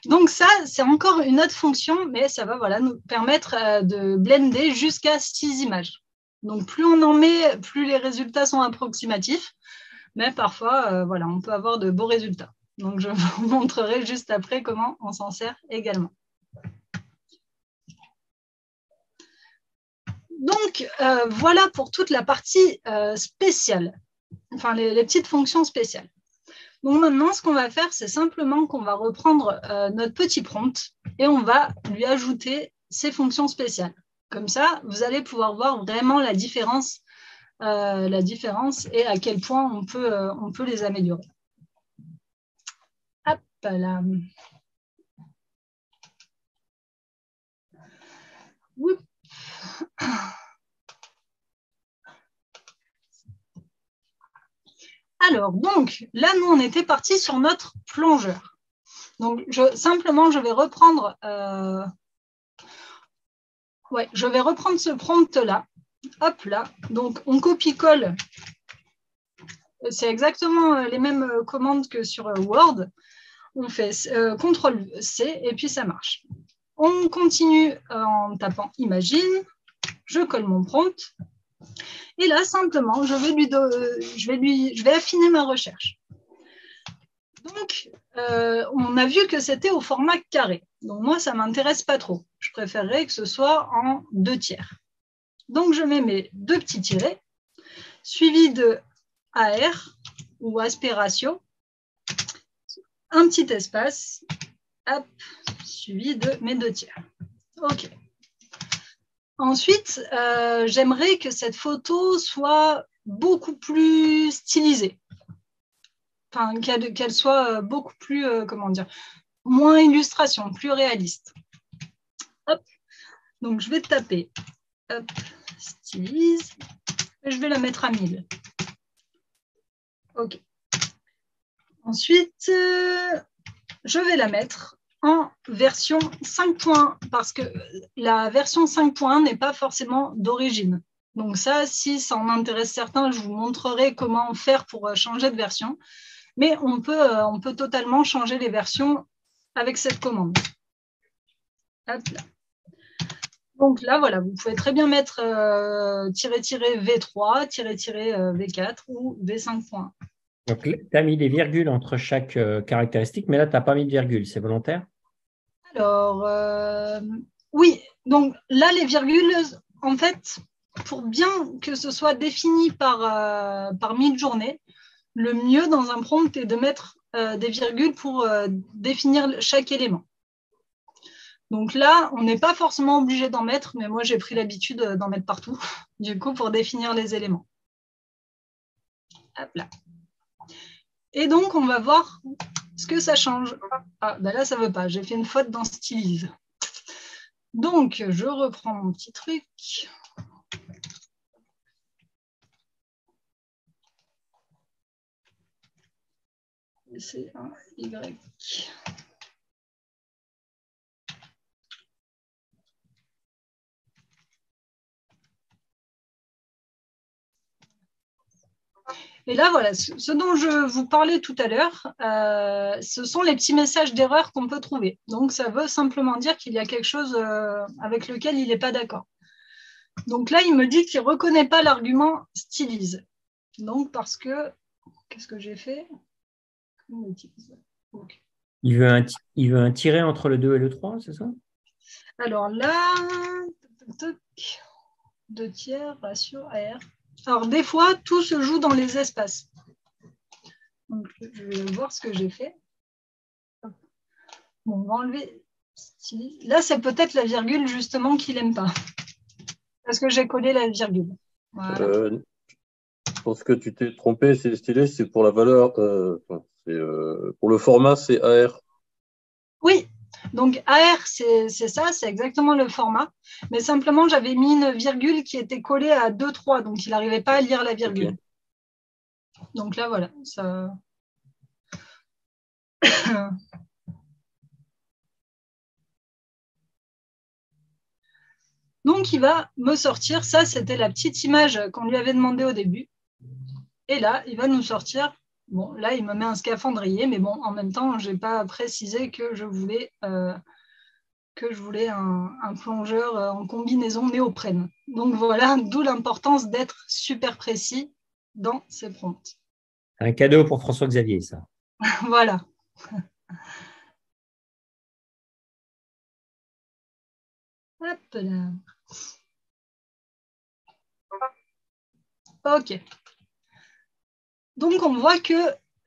Speaker 6: Donc ça, c'est encore une autre fonction, mais ça va nous permettre de blender jusqu'à 6 images. Donc plus on en met, plus les résultats sont approximatifs, mais parfois, on peut avoir de beaux résultats. Donc je vous montrerai juste après comment on s'en sert également. Donc, voilà pour toute la partie spéciale, enfin les petites fonctions spéciales. Donc maintenant, ce qu'on va faire, c'est simplement qu'on va reprendre notre petit prompt et on va lui ajouter ces fonctions spéciales. Comme ça, vous allez pouvoir voir vraiment la différence et à quel point on peut les améliorer. Hop là. Oups. Alors, donc, là, nous, on était parti sur notre plongeur. Donc, simplement, je vais reprendre ce prompt-là. Hop là. Donc, on copie-colle. C'est exactement les mêmes commandes que sur Word. On fait CTRL-C et puis ça marche. On continue en tapant Imagine. Je colle mon prompt. Et là, simplement, je vais affiner ma recherche. Donc, on a vu que c'était au format carré. Donc, moi, ça ne m'intéresse pas trop. Je préférerais que ce soit en 2/3. Donc, je mets mes 2 petits tirets, suivi de AR ou aspiratio, un petit espace, hop, suivi de mes 2/3. OK. Ensuite, j'aimerais que cette photo soit beaucoup plus stylisée. Enfin, qu'elle soit beaucoup plus, moins illustration, plus réaliste. Hop. Donc, je vais taper, hop, stylise, et je vais la mettre à 1000. OK. Ensuite, je vais la mettre en version 5.1 parce que la version 5.1 n'est pas forcément d'origine. Donc ça, si ça en intéresse certains, je vous montrerai comment faire pour changer de version. Mais on peut totalement changer les versions avec cette commande. Hop là. Donc là, voilà, vous pouvez très bien mettre -V3, -V4 ou V5.1.
Speaker 5: Donc, tu as mis des virgules entre chaque caractéristique, mais là, tu n'as pas mis de virgule. C'est volontaire?
Speaker 6: Alors, oui. Donc là, les virgules, en fait, pour bien que ce soit défini par 1000 journées, le mieux dans un prompt est de mettre des virgules pour définir chaque élément. Donc là, on n'est pas forcément obligé d'en mettre, mais moi, j'ai pris l'habitude d'en mettre partout, du coup, pour définir les éléments. Hop là. Et donc, on va voir ce que ça change. Ah, ben là, ça ne veut pas. J'ai fait une faute dans Stylise. Donc, je reprends mon petit truc. C'est un Y. Et là, voilà, ce dont je vous parlais tout à l'heure, ce sont les petits messages d'erreur qu'on peut trouver. Donc, ça veut simplement dire qu'il y a quelque chose avec lequel il n'est pas d'accord. Donc là, il me dit qu'il ne reconnaît pas l'argument stylise. Donc, parce que, qu'est-ce que j'ai fait? Okay.
Speaker 5: Il veut un tiret entre le 2 et le 3, c'est ça?
Speaker 6: Alors là, 2/3, ratio AR. Alors, des fois, tout se joue dans les espaces. Donc, je vais voir ce que j'ai fait. Bon, on va enlever. Là, c'est peut-être la virgule, justement, qu'il n'aime pas. Parce que j'ai collé la virgule. Voilà.
Speaker 7: Je pense que tu t'es trompé, c'est stylé, c'est pour la valeur. Pour le format, c'est AR.
Speaker 6: Oui, donc AR, c'est ça, c'est exactement le format. Mais simplement, j'avais mis une virgule qui était collée à 2-3, donc il n'arrivait pas à lire la virgule. Okay. Donc là, voilà. Ça... Donc, il va me sortir, ça, c'était la petite image qu'on lui avait demandé au début. Et là, il va nous sortir, bon, là, il me met un scaphandrier, mais bon, en même temps, je n'ai pas précisé que je voulais un plongeur en combinaison néoprène. Donc voilà, d'où l'importance d'être super précis dans ces prompts.
Speaker 5: Un cadeau pour François-Xavier, ça.
Speaker 6: Voilà. Hop là. OK. Donc, on voit que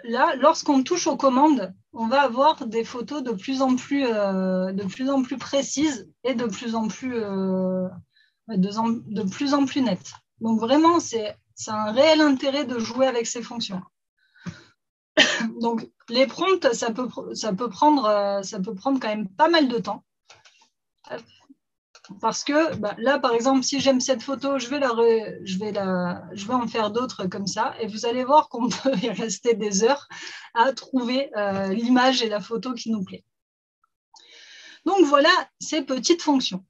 Speaker 6: là, lorsqu'on touche aux commandes, on va avoir des photos de plus en plus précises et de plus en plus nettes. Donc vraiment, c'est un réel intérêt de jouer avec ces fonctions. Donc les prompts, ça peut prendre quand même pas mal de temps. Parce que là, par exemple, si j'aime cette photo, je vais en faire d'autres comme ça. Et vous allez voir qu'on peut y rester des heures à trouver l'image et la photo qui nous plaît. Donc voilà ces petites fonctions.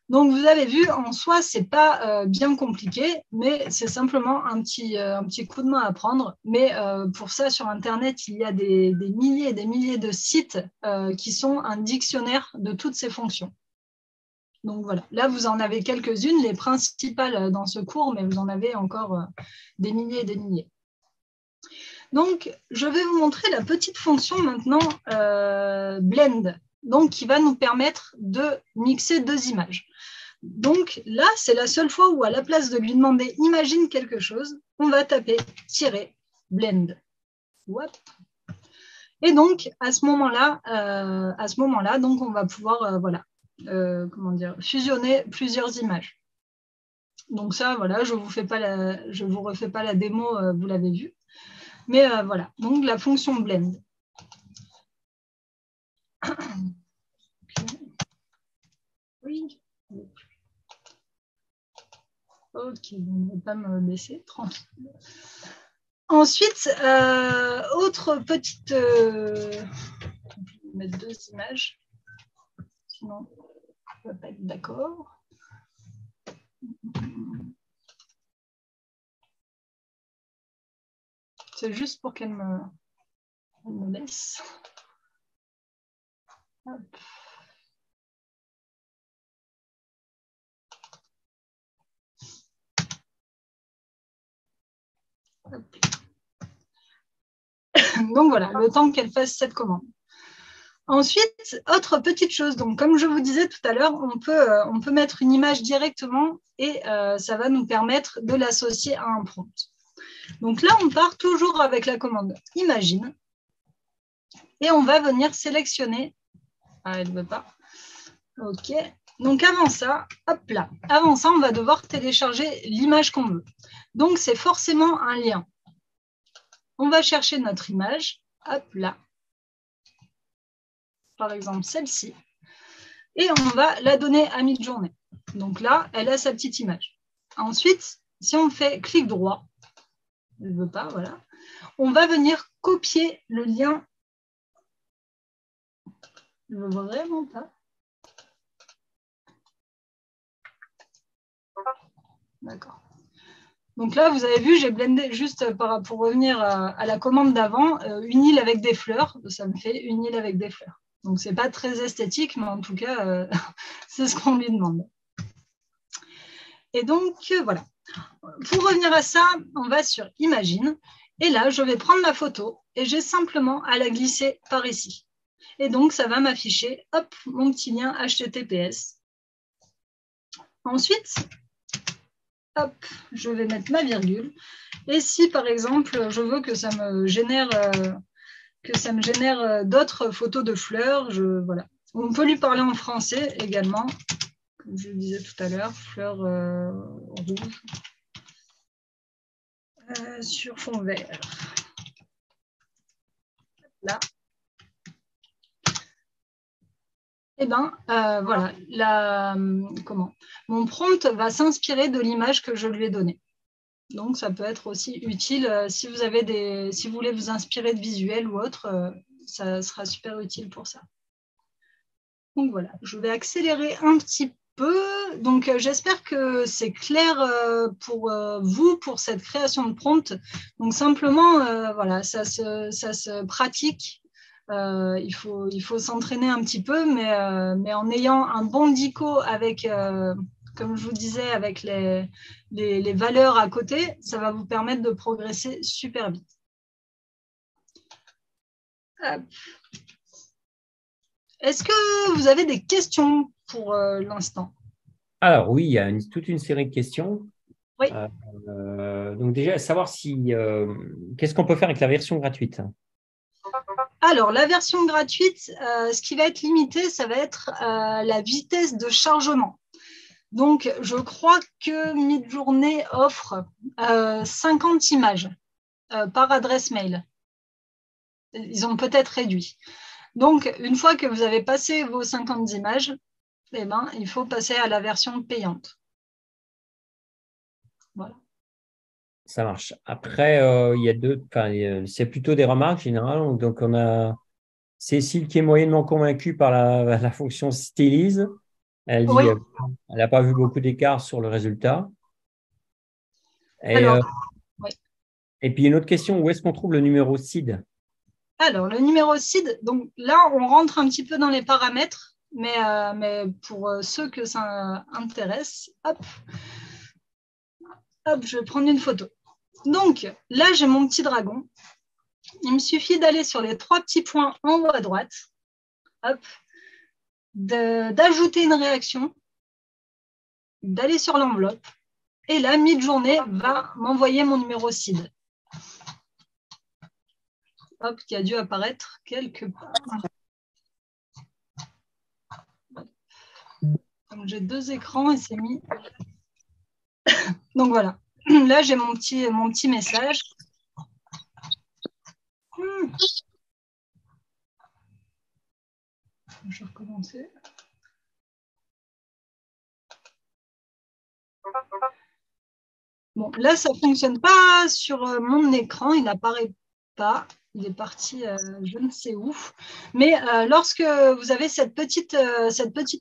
Speaker 6: Donc vous avez vu, en soi, ce n'est pas bien compliqué, mais c'est simplement un petit coup de main à prendre. Mais pour ça, sur Internet, il y a des milliers et des milliers de sites qui sont un dictionnaire de toutes ces fonctions. Donc voilà, là vous en avez quelques-unes, les principales dans ce cours, mais vous en avez encore des milliers et des milliers. Donc je vais vous montrer la petite fonction maintenant Blend, donc qui va nous permettre de mixer deux images. Donc là, c'est la seule fois où à la place de lui demander imagine quelque chose, on va taper "blend". Et donc à ce moment-là, donc on va pouvoir fusionner plusieurs images. Donc ça, voilà, je vous refais pas la démo, vous l'avez vu. Mais voilà, donc la fonction blend. Oui. Ok, on ne va pas me laisser tranquille. Ensuite, autre petite... je vais mettre deux images, sinon on ne va pas être d'accord. C'est juste pour qu'elle me laisse. Hop. Hop. Donc voilà, le temps qu'elle fasse cette commande. Ensuite, autre petite chose, donc comme je vous disais tout à l'heure, on peut mettre une image directement et ça va nous permettre de l'associer à un prompt. Donc là, on part toujours avec la commande imagine et on va venir sélectionner. Ah, elle ne veut pas. OK. Donc avant ça, hop là. Avant ça, on va devoir télécharger l'image qu'on veut. Donc c'est forcément un lien. On va chercher notre image, hop là. Par exemple celle-ci. Et on va la donner à Midjourney. Donc là, elle a sa petite image. Ensuite, si on fait clic droit, elle ne veut pas, voilà. On va venir copier le lien. Je ne veux vraiment pas. D'accord. Donc là, vous avez vu, j'ai blendé juste pour revenir à la commande d'avant, une île avec des fleurs. Ça me fait une île avec des fleurs. Donc, ce n'est pas très esthétique, mais en tout cas, c'est ce qu'on lui demande. Et donc, voilà. Pour revenir à ça, on va sur Imagine. Et là, je vais prendre ma photo et j'ai simplement à la glisser par ici. Et donc, ça va m'afficher, hop, mon petit lien HTTPS. Ensuite, hop, je vais mettre ma virgule. Et si, par exemple, je veux que ça me génère, d'autres photos de fleurs, voilà. On peut lui parler en français également, comme je le disais tout à l'heure, fleurs rouges sur fond vert. Là. Eh bien, voilà, mon prompt va s'inspirer de l'image que je lui ai donnée. Donc, ça peut être aussi utile si vous voulez vous inspirer de visuels ou autre, ça sera super utile pour ça. Donc, voilà, je vais accélérer un petit peu. Donc, j'espère que c'est clair pour vous, pour cette création de prompt. Donc, simplement, voilà, ça se pratique. Il faut s'entraîner un petit peu, mais en ayant un bon dico avec, comme je vous disais, avec les valeurs à côté, ça va vous permettre de progresser super vite. Est-ce que vous avez des questions pour l'instant?
Speaker 5: Alors oui, il y a toute une série de questions.
Speaker 6: Oui.
Speaker 5: Donc déjà, savoir si qu'est-ce qu'on peut faire avec la version gratuite?
Speaker 6: Alors, la version gratuite, ce qui va être limité, ça va être la vitesse de chargement. Donc, je crois que Midjourney offre 50 images par adresse mail. Ils ont peut-être réduit. Donc, une fois que vous avez passé vos 50 images, eh ben, il faut passer à la version payante. Voilà.
Speaker 5: Ça marche. Après, il y a c'est plutôt des remarques générales. Donc, on a Cécile qui est moyennement convaincue par la fonction stylise. Elle dit
Speaker 6: Oui.
Speaker 5: elle n'a pas vu beaucoup d'écart sur le résultat.
Speaker 6: Alors, oui.
Speaker 5: Et puis, une autre question, où est-ce qu'on trouve le numéro SID?
Speaker 6: Alors, le numéro SID, donc là, on rentre un petit peu dans les paramètres, mais pour ceux que ça intéresse, hop, je vais prendre une photo. Donc, là, j'ai mon petit dragon. Il me suffit d'aller sur les 3 petits points en haut à droite, hop, d'ajouter une réaction, d'aller sur l'enveloppe, et là, Midjourney va m'envoyer mon numéro SID. Hop, qui a dû apparaître quelque part. Comme j'ai 2 écrans et c'est mis. Donc voilà. Là, j'ai mon petit message. Je vais recommencer. Bon, là, ça ne fonctionne pas sur mon écran. Il n'apparaît pas. Il est parti je ne sais où. Mais lorsque vous avez cette petite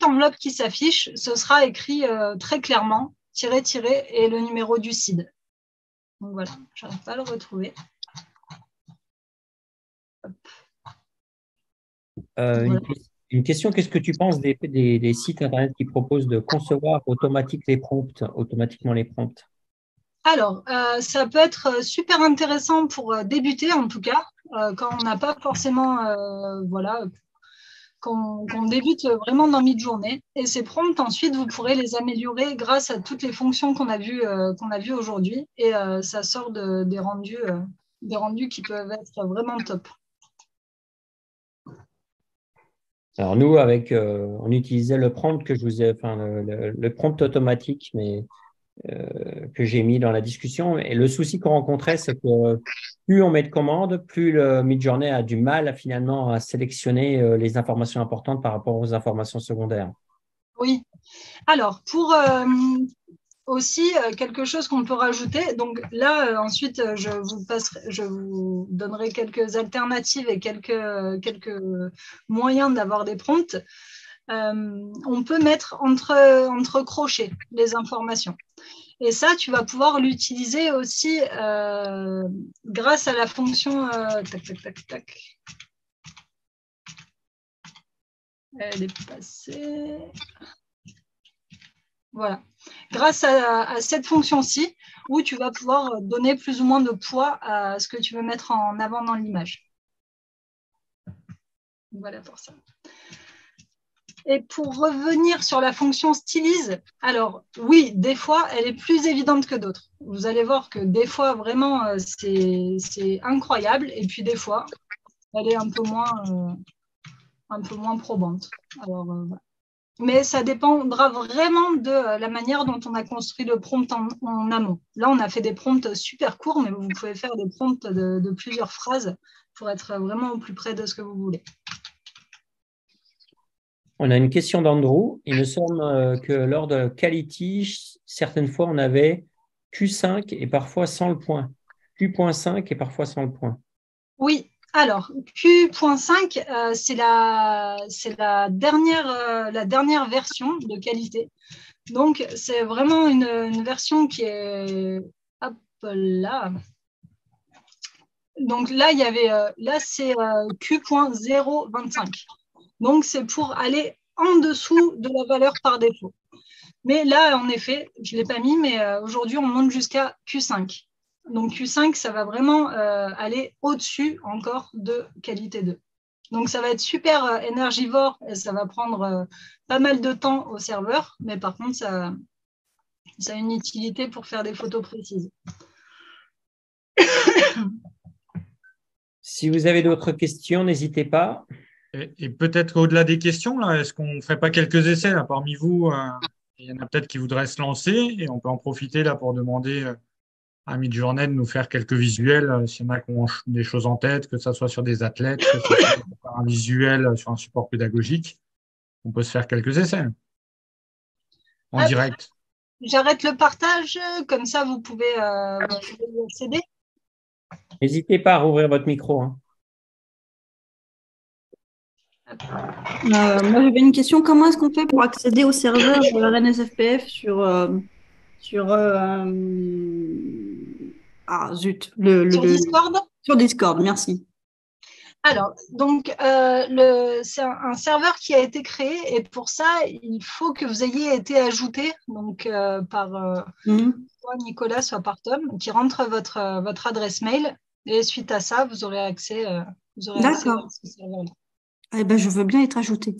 Speaker 6: enveloppe qui s'affiche, ce sera écrit très clairement, -- et le numéro du SID. Donc voilà, je n'arrive pas à le retrouver.
Speaker 5: Voilà. Une question, qu'est-ce que tu penses des sites Internet qui proposent de concevoir automatiquement les prompts?
Speaker 6: Alors, ça peut être super intéressant pour débuter, en tout cas, quand on n'a pas forcément, voilà, qu'on débute vraiment dans Midjourney. Et ces prompts, ensuite, vous pourrez les améliorer grâce à toutes les fonctions qu'on a vues aujourd'hui. Et ça sort des rendus qui peuvent être vraiment top.
Speaker 5: Alors nous, on utilisait le prompt que je vous ai, enfin le prompt automatique, mais que j'ai mis dans la discussion. Et le souci qu'on rencontrait, c'est que plus on met de commandes, plus le Midjourney a du mal finalement à sélectionner les informations importantes par rapport aux informations secondaires.
Speaker 6: Oui. Alors, pour aussi quelque chose qu'on peut rajouter, donc là, ensuite, je vous donnerai quelques alternatives et quelques moyens d'avoir des prompts. On peut mettre entre crochets les informations. Et ça, tu vas pouvoir l'utiliser aussi grâce à la fonction tac. Elle est passée. Voilà. Grâce à cette fonction-ci, où tu vas pouvoir donner plus ou moins de poids à ce que tu veux mettre en avant dans l'image. Voilà pour ça. Et pour revenir sur la fonction stylise, alors oui, des fois, elle est plus évidente que d'autres. Vous allez voir que des fois, vraiment, c'est incroyable. Et puis des fois, elle est un peu moins probante. Alors, voilà. Mais ça dépendra vraiment de la manière dont on a construit le prompt en amont. Là, on a fait des prompts super courts, mais vous pouvez faire des prompts de plusieurs phrases pour être vraiment au plus près de ce que vous voulez.
Speaker 5: On a une question d'Andrew. Il me semble que lors de Quality, certaines fois, on avait Q5 et parfois sans le point. Q.5 et parfois sans le point.
Speaker 6: Oui. Alors, Q.5, c'est la dernière version de qualité. Donc, c'est vraiment une version qui est... Hop là. Donc là, là c'est Q.025. Donc, c'est pour aller en dessous de la valeur par défaut. Mais là, en effet, je ne l'ai pas mis, mais aujourd'hui, on monte jusqu'à Q5. Donc, Q5, ça va vraiment aller au-dessus encore de qualité 2. Donc, ça va être super énergivore et ça va prendre pas mal de temps au serveur. Mais par contre, Ça a une utilité pour faire des photos précises.
Speaker 5: Si vous avez d'autres questions, n'hésitez pas.
Speaker 4: Et peut-être au-delà des questions, là, est-ce qu'on ne ferait pas quelques essais là, parmi vous il y en a peut-être qui voudraient se lancer et on peut en profiter là pour demander à Midjourney de nous faire quelques visuels, s'il y en a qui ont des choses en tête, que ce soit sur des athlètes, que ce soit sur un visuel sur un support pédagogique. On peut se faire quelques essais en direct.
Speaker 6: J'arrête le partage, comme ça vous pouvez y accéder.
Speaker 5: N'hésitez pas à rouvrir votre micro. Hein.
Speaker 8: Moi, j'avais une question. Comment est-ce qu'on fait pour accéder au serveur de la RNSFPF sur
Speaker 6: Discord?
Speaker 8: Sur Discord, merci.
Speaker 6: Alors, donc, c'est un serveur qui a été créé et pour ça, il faut que vous ayez été ajouté donc, par soit Nicolas, soit par Tom, qui rentre votre adresse mail et suite à ça, vous aurez accès, à ce serveur-là.
Speaker 8: Eh ben, je veux bien être ajoutée.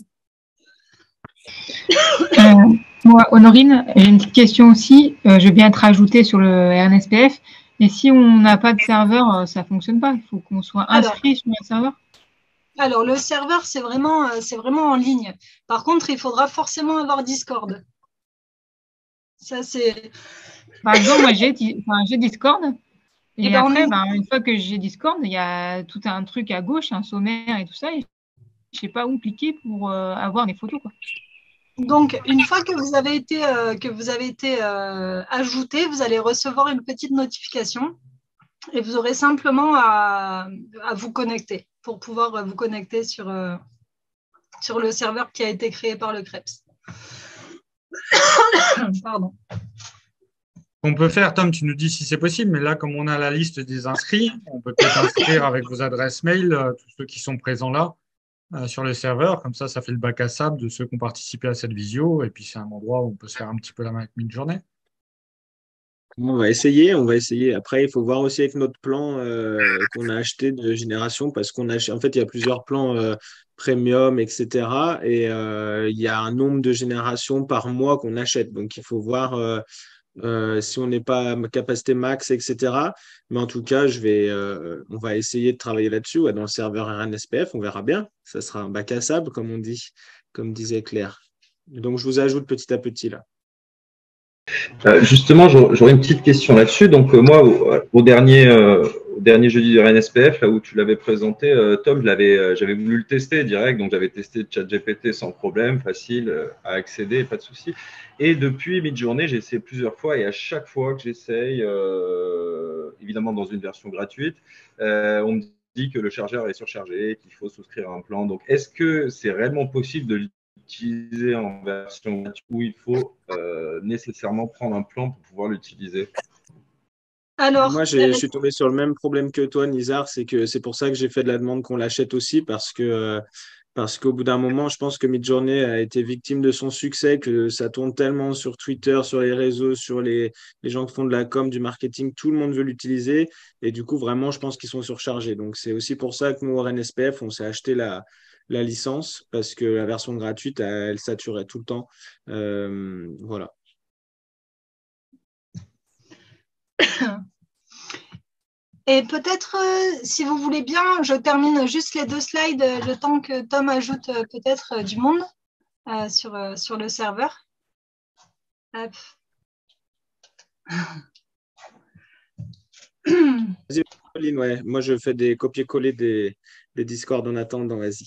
Speaker 9: Moi, Honorine, j'ai une petite question aussi. Je veux bien être ajoutée sur le RNSPF. Et si on n'a pas de serveur, ça ne fonctionne pas. Il faut qu'on soit inscrit sur un serveur.
Speaker 6: Alors, le serveur, c'est vraiment en ligne. Par contre, il faudra forcément avoir Discord. Ça, c'est…
Speaker 9: Par exemple, moi, j'ai Discord. Et après, une fois que j'ai Discord, il y a tout un truc à gauche, un sommaire et tout ça. Et je ne sais pas où cliquer pour avoir des photos, quoi.
Speaker 6: Donc, une fois que vous avez été ajouté, vous allez recevoir une petite notification et vous aurez simplement à vous connecter pour pouvoir vous connecter sur le serveur qui a été créé par le CREPS. Pardon.
Speaker 4: On peut faire, Tom, tu nous dis si c'est possible, mais là, comme on a la liste des inscrits, on peut peut-être inscrire avec vos adresses mail tous ceux qui sont présents là sur le serveur. Comme ça fait le bac à sable de ceux qui ont participé à cette visio. Et puis, c'est un endroit où on peut se faire un petit peu la main avec Midjourney.
Speaker 1: On va essayer. Après, il faut voir aussi avec notre plan qu'on a acheté de génération parce en fait, il y a plusieurs plans premium, etc. Et il y a un nombre de générations par mois qu'on achète. Donc, il faut voir si on n'est pas à capacité max, etc. Mais en tout cas, on va essayer de travailler là-dessus dans le serveur RNSPF. On verra bien. Ça sera un bac à sable, comme on dit, comme disait Claire. Donc, je vous ajoute petit à petit là.
Speaker 10: Justement, j'aurais une petite question là-dessus. Donc, moi, au dernier jeudi du RNSPF, là où tu l'avais présenté, Tom, j'avais voulu le tester direct. Donc, j'avais testé ChatGPT sans problème, facile à accéder, pas de souci. Et depuis Midjourney, j'ai essayé plusieurs fois et à chaque fois que j'essaye, évidemment dans une version gratuite, on me dit que le chargeur est surchargé, qu'il faut souscrire à un plan. Donc, est-ce que c'est réellement possible de l'utiliser en version où il faut nécessairement prendre un plan pour pouvoir l'utiliser?
Speaker 6: Alors,
Speaker 1: moi, je suis tombé sur le même problème que toi, Nizar. C'est pour ça que j'ai fait de la demande qu'on l'achète aussi parce qu'au bout d'un moment, je pense que Midjourney a été victime de son succès, que ça tourne tellement sur Twitter, sur les réseaux, sur les gens qui font de la com, du marketing, tout le monde veut l'utiliser. Et du coup, vraiment, je pense qu'ils sont surchargés. Donc, c'est aussi pour ça que nous, au RNSPF, on s'est acheté la licence parce que la version gratuite, elle saturait tout le temps. Voilà.
Speaker 6: Et peut-être, si vous voulez bien, je termine juste les 2 slides le temps que Tom ajoute peut-être du monde sur le serveur. Hop.
Speaker 1: Vas-y, Pauline, ouais. Moi, je fais des copier-coller des Discord en attendant, vas-y.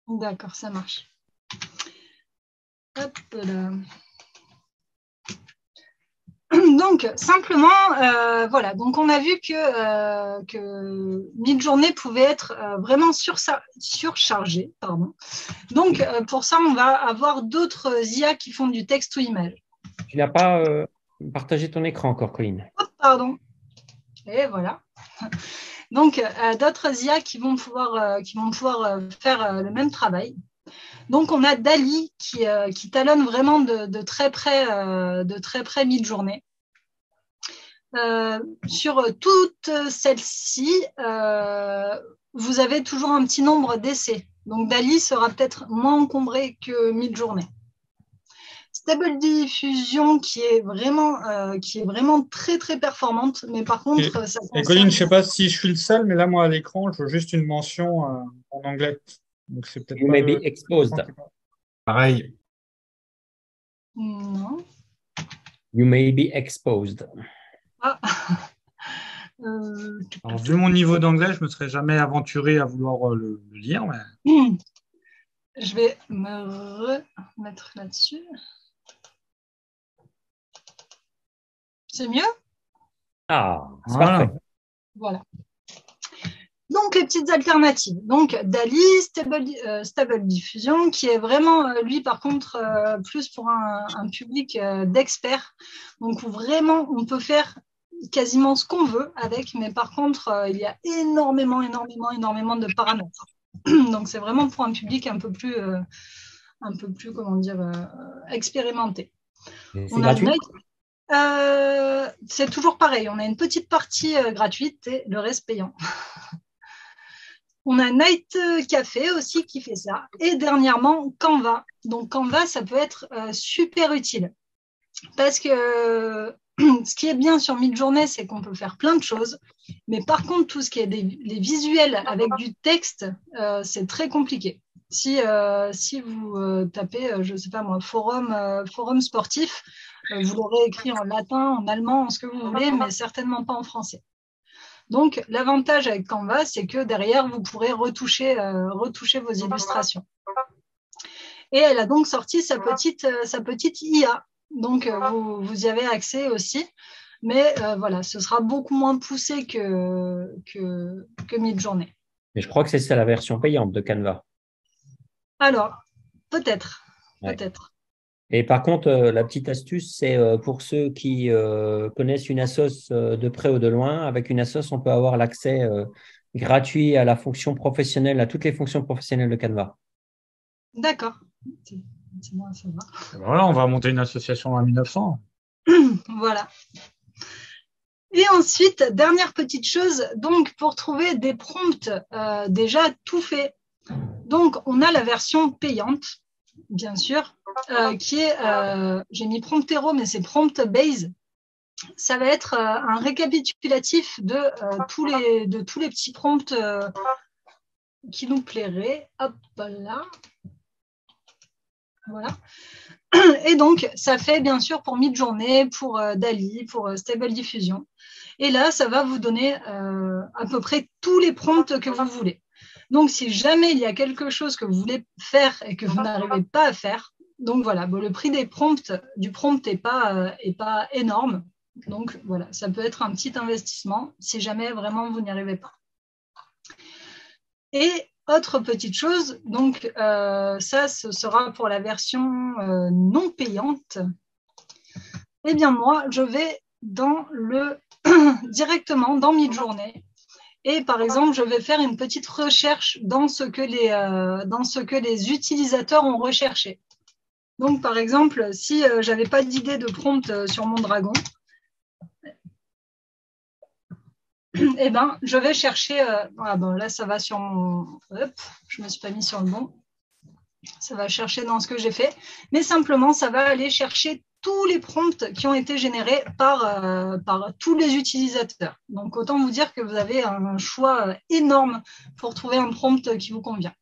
Speaker 6: D'accord, ça marche. Hop là. Donc, simplement, voilà. Donc, on a vu que Midjourney pouvait être vraiment surchargée. Pardon. Donc, pour ça, on va avoir d'autres IA qui font du texte ou image.
Speaker 5: Tu n'as pas partagé ton écran encore, Colline.
Speaker 6: Oh, pardon. Et voilà. Donc, d'autres IA qui vont pouvoir faire le même travail. Donc, on a DALL-E qui talonne vraiment de très près Midjourney. Sur toutes celles-ci, vous avez toujours un petit nombre d'essais. Donc, DALL-E sera peut-être moins encombré que Midjourney. Stable Diffusion qui est vraiment très très performante, mais par contre, ça
Speaker 4: Et Colline, je ne sais pas si je suis le seul, mais là, moi, à l'écran, je veux juste une mention en anglais. Donc, c'est peut-être
Speaker 5: You
Speaker 4: pas
Speaker 5: may
Speaker 4: le-
Speaker 5: be exposed.
Speaker 3: Pareil.
Speaker 6: Non.
Speaker 5: You may be exposed.
Speaker 6: Ah.
Speaker 4: Alors, vu mon niveau d'anglais, je ne me serais jamais aventuré à vouloir le lire. Mais...
Speaker 6: Je vais me remettre là-dessus. C'est mieux?
Speaker 5: Ah, c'est
Speaker 4: Voilà.
Speaker 5: parfait.
Speaker 6: Voilà. Donc, les petites alternatives. Donc, DALL-E, Stable Diffusion, qui est vraiment, lui, par contre, plus pour un public d'experts. Donc, où vraiment, on peut faire quasiment ce qu'on veut avec, mais par contre, il y a énormément de paramètres. Donc, c'est vraiment pour un public un peu plus comment dire, expérimenté.
Speaker 5: C'est gratuit?
Speaker 6: C'est toujours pareil. On a une petite partie gratuite et le reste payant. On a Night Café aussi qui fait ça. Et dernièrement, Canva. Donc, Canva, ça peut être super utile. Parce que ce qui est bien sur Midjourney, c'est qu'on peut faire plein de choses. Mais par contre, tout ce qui est les visuels avec du texte, c'est très compliqué. Si vous tapez, je ne sais pas moi, forum sportif, vous l'aurez écrit en latin, en allemand, en ce que vous voulez, mais certainement pas en français. Donc, l'avantage avec Canva, c'est que derrière, vous pourrez retoucher vos illustrations. Et elle a donc sorti sa petite IA. Donc, vous y avez accès aussi. Mais voilà, ce sera beaucoup moins poussé que Midjourney.
Speaker 5: Mais je crois que c'est la version payante de Canva.
Speaker 6: Alors, peut-être.
Speaker 5: Ouais.
Speaker 6: Peut-être.
Speaker 5: Et par contre, la petite astuce, c'est pour ceux qui connaissent une assoce de près ou de loin. Avec une assoce, on peut avoir l'accès gratuit à la fonction professionnelle, à toutes les fonctions professionnelles de Canva.
Speaker 6: D'accord. C'est bon à savoir.
Speaker 4: Voilà, on va monter une association en 1900.
Speaker 6: Voilà. Et ensuite, dernière petite chose, donc pour trouver des prompts déjà tout faits. Donc, on a la version payante, bien sûr, qui est, j'ai mis Promptero, mais c'est Prompt Base. Ça va être un récapitulatif de tous les petits prompts qui nous plairaient. Hop là. Voilà. Et donc, ça fait bien sûr pour Midjourney, pour DALL-E, pour Stable Diffusion. Et là, ça va vous donner à peu près tous les prompts que vous voulez. Donc, si jamais il y a quelque chose que vous voulez faire et que vous n'arrivez pas à faire, donc voilà, bon, le prix du prompt n'est pas énorme. Donc, voilà, ça peut être un petit investissement si jamais vraiment vous n'y arrivez pas. Et autre petite chose, donc ça, ce sera pour la version non payante. Eh bien, moi, je vais directement dans Midjourney. Et par exemple, je vais faire une petite recherche dans ce que les utilisateurs ont recherché. Donc, par exemple, si je n'avais pas d'idée de prompt sur mon dragon, eh ben, je vais chercher. Là, ça va sur mon. Hop, je ne me suis pas mis sur le bon. Ça va chercher dans ce que j'ai fait. Mais simplement, ça va aller chercher tous les prompts qui ont été générés par tous les utilisateurs. Donc, autant vous dire que vous avez un choix énorme pour trouver un prompt qui vous convient.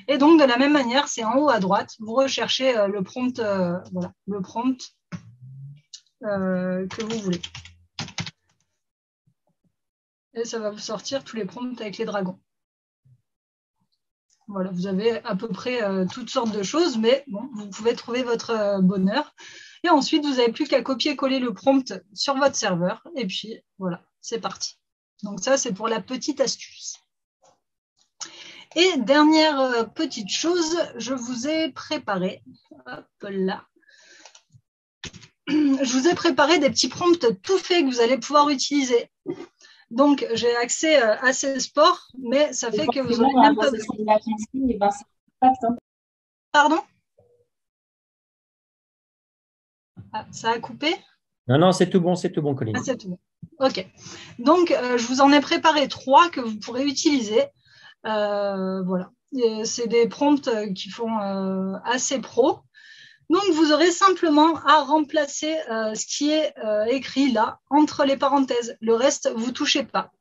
Speaker 6: Et donc, de la même manière, c'est en haut à droite, vous recherchez le prompt, que vous voulez. Et ça va vous sortir tous les prompts avec les dragons. Voilà, vous avez à peu près toutes sortes de choses, mais bon, vous pouvez trouver votre bonheur. Et ensuite, vous n'avez plus qu'à copier-coller le prompt sur votre serveur. Et puis, voilà, c'est parti. Donc ça, c'est pour la petite astuce. Et dernière petite chose, je vous ai préparé, hop là, je vous ai préparé des petits prompts tout faits que vous allez pouvoir utiliser. Donc, j'ai accès à ces sports, mais ça fait que vous aurez même pas besoin. Pardon? Ah, ça a coupé?
Speaker 5: Non, c'est tout bon, Colline.
Speaker 6: Ah, c'est tout bon. OK. Donc, je vous en ai préparé 3 que vous pourrez utiliser. Voilà. C'est des prompts qui font assez pro. Donc, vous aurez simplement à remplacer ce qui est écrit là, entre les parenthèses. Le reste, vous ne touchez pas.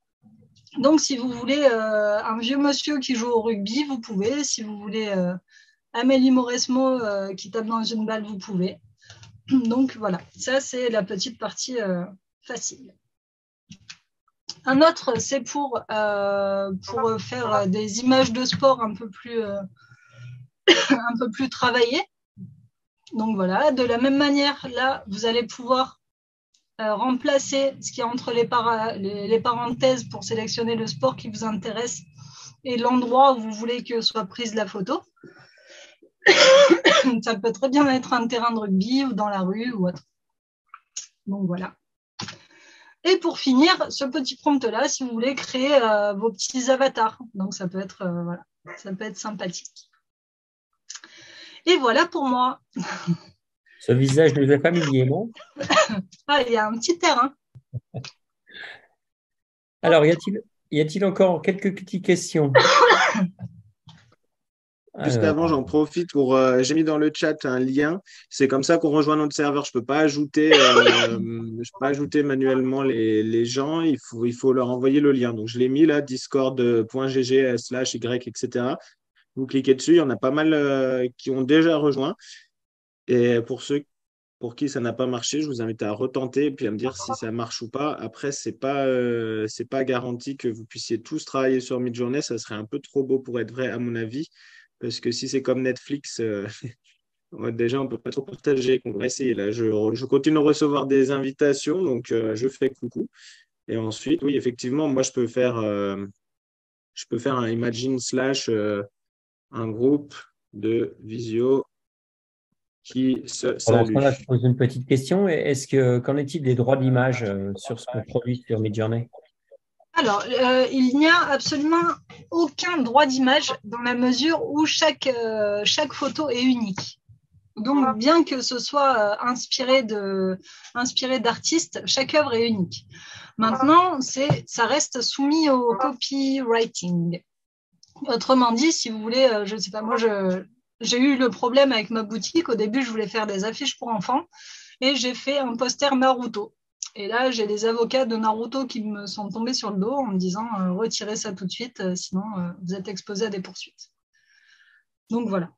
Speaker 6: Donc, si vous voulez un vieux monsieur qui joue au rugby, vous pouvez. Si vous voulez Amélie Mauresmo qui tape dans une balle, vous pouvez. Donc, voilà. Ça, c'est la petite partie facile. Un autre, c'est pour faire des images de sport un peu plus travaillées. Donc voilà, de la même manière, là, vous allez pouvoir remplacer ce qui est entre les parenthèses pour sélectionner le sport qui vous intéresse et l'endroit où vous voulez que soit prise la photo. Ça peut très bien être un terrain de rugby ou dans la rue ou autre. Donc voilà. Et pour finir, ce petit prompt-là, si vous voulez créer vos petits avatars. Donc ça peut être, voilà, ça peut être sympathique. Et voilà pour moi.
Speaker 5: Ce visage nous est familier, non?
Speaker 6: Ah, il y a un petit terrain.
Speaker 5: Alors, y a-t-il encore quelques petites questions?
Speaker 1: Juste avant, j'en profite pour. J'ai mis dans le chat un lien. C'est comme ça qu'on rejoint notre serveur. Je ne peux pas ajouter manuellement les gens. Il faut leur envoyer le lien. Donc, je l'ai mis là, discord.gg/y, etc. Vous cliquez dessus. Il y en a pas mal qui ont déjà rejoint. Et pour ceux pour qui ça n'a pas marché, je vous invite à retenter et puis à me dire si ça marche ou pas. Après, c'est pas garanti que vous puissiez tous travailler sur Midjourney. Ça serait un peu trop beau pour être vrai, à mon avis. Parce que si c'est comme Netflix, déjà, on ne peut pas trop partager. On va essayer. Là, je continue de recevoir des invitations, donc je fais coucou. Et ensuite, oui, effectivement, moi, je peux faire un Imagine slash un groupe de visio qui se salue.
Speaker 5: Alors, je pose une petite question. Qu'en est-il des droits d'image sur ce qu'on produit sur Midjourney?
Speaker 6: Alors, il n'y a absolument aucun droit d'image dans la mesure où chaque photo est unique. Donc, bien que ce soit inspiré d'artistes, chaque œuvre est unique. Maintenant, ça reste soumis au copywriting. Autrement dit, si vous voulez, je ne sais pas, moi, j'ai eu le problème avec ma boutique. Au début, je voulais faire des affiches pour enfants et j'ai fait un poster Naruto. Et là, j'ai des avocats de Naruto qui me sont tombés sur le dos en me disant retirez ça tout de suite, sinon vous êtes exposé à des poursuites. Donc voilà.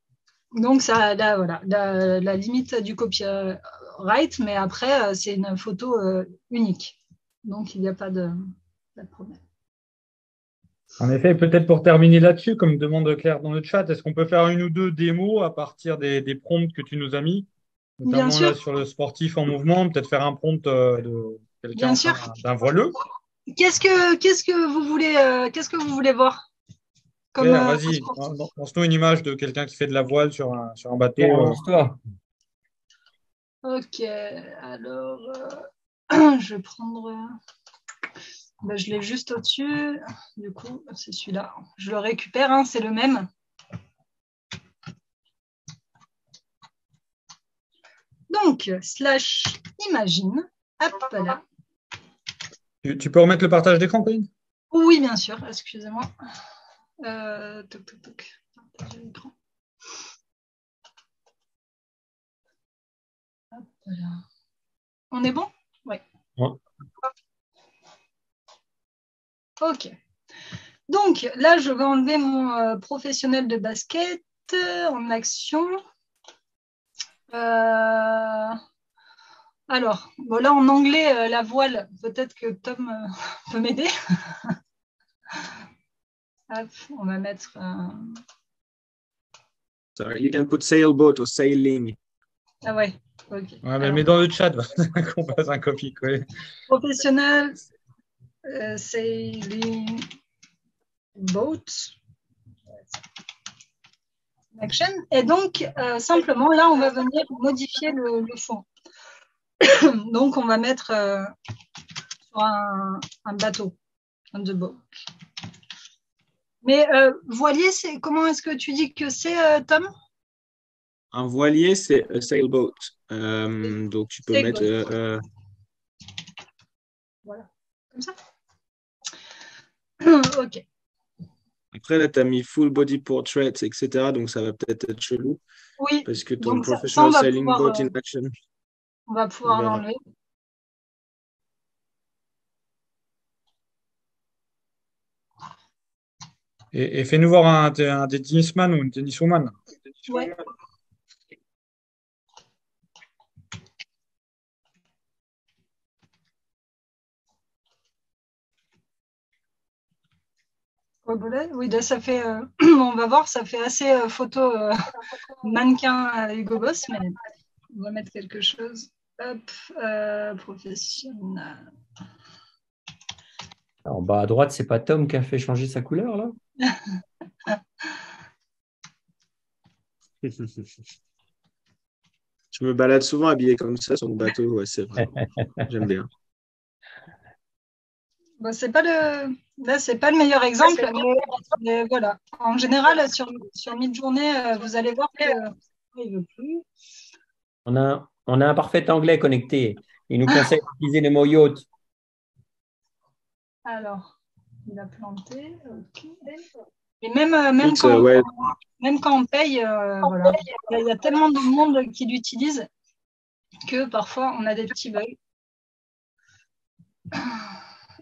Speaker 6: Donc ça, là, voilà, la limite du copyright, mais après, c'est une photo unique. Donc il n'y a pas de problème.
Speaker 4: En effet, peut-être pour terminer là-dessus, comme demande Claire dans le chat, est-ce qu'on peut faire une ou deux démos à partir des prompts que tu nous as mis? Notamment là sur le sportif en mouvement, peut-être faire un prompt de quelqu'un d'un voileux.
Speaker 6: Qu'est-ce que vous voulez voir comme,
Speaker 4: vas-y, lance-nous une image de quelqu'un qui fait de la voile sur un bateau.
Speaker 6: Ok, alors je vais prendre. Je l'ai juste au-dessus. Du coup, c'est celui-là. Je le récupère, hein, c'est le même. Donc, /imagine, hop là.
Speaker 4: Tu peux remettre le partage d'écran, Pauline?
Speaker 6: Oui, bien sûr, excusez-moi. Partager l'écran. Hop là. On est bon? Oui. Ouais. Ok. Donc, là, je vais enlever mon professionnel de basket en action. Alors, bon, là en anglais, la voile, peut-être que Tom peut m'aider. On va mettre.
Speaker 1: Sorry, you can put sailboat or sailing.
Speaker 6: Ah ouais, ok.
Speaker 4: Ouais, mais mets dans le chat qu'on passe un copier-coller.
Speaker 6: Professionnel, sailing boat. Action. Et donc, simplement, là, on va venir modifier le fond. Donc, on va mettre sur un bateau, on the boat. Mais voilier, comment est-ce que tu dis que c'est, Tom?
Speaker 1: Un voilier, c'est a sailboat. Donc, tu peux mettre…
Speaker 6: Voilà, comme ça. Ok.
Speaker 1: Après, là, tu as mis full body portrait, etc. Donc, ça va peut-être être chelou.
Speaker 6: Oui,
Speaker 1: parce que ton
Speaker 6: donc ça,
Speaker 1: professional
Speaker 6: on va
Speaker 1: sailing
Speaker 6: pouvoir,
Speaker 1: boat in action.
Speaker 6: on va pouvoir
Speaker 1: Voilà.
Speaker 6: l'enlever.
Speaker 4: Et fais-nous voir un des tennisman ou une tenniswoman.
Speaker 6: Ouais. Oui, là, ça fait, on va voir, ça fait assez photo mannequin Hugo Boss, mais on va mettre quelque chose. Hop, professionnel.
Speaker 5: En bas à droite, c'est pas Tom qui a fait changer sa couleur, là?
Speaker 1: Je me balade souvent habillé comme ça sur le bateau, ouais, c'est vrai. J'aime bien.
Speaker 6: Bon, c'est pas là, c'est pas le meilleur exemple, mais voilà. En général, sur mi-journée, vous allez voir que il veut plus.
Speaker 5: On a un parfait anglais connecté. Il nous conseille d'utiliser le mot yacht.
Speaker 6: Alors, il a planté. Ok. Et même
Speaker 1: Écoute,
Speaker 6: quand,
Speaker 1: ouais,
Speaker 6: même quand on paye, voilà. Il y a tellement de monde qui l'utilise que parfois on a des petits bugs.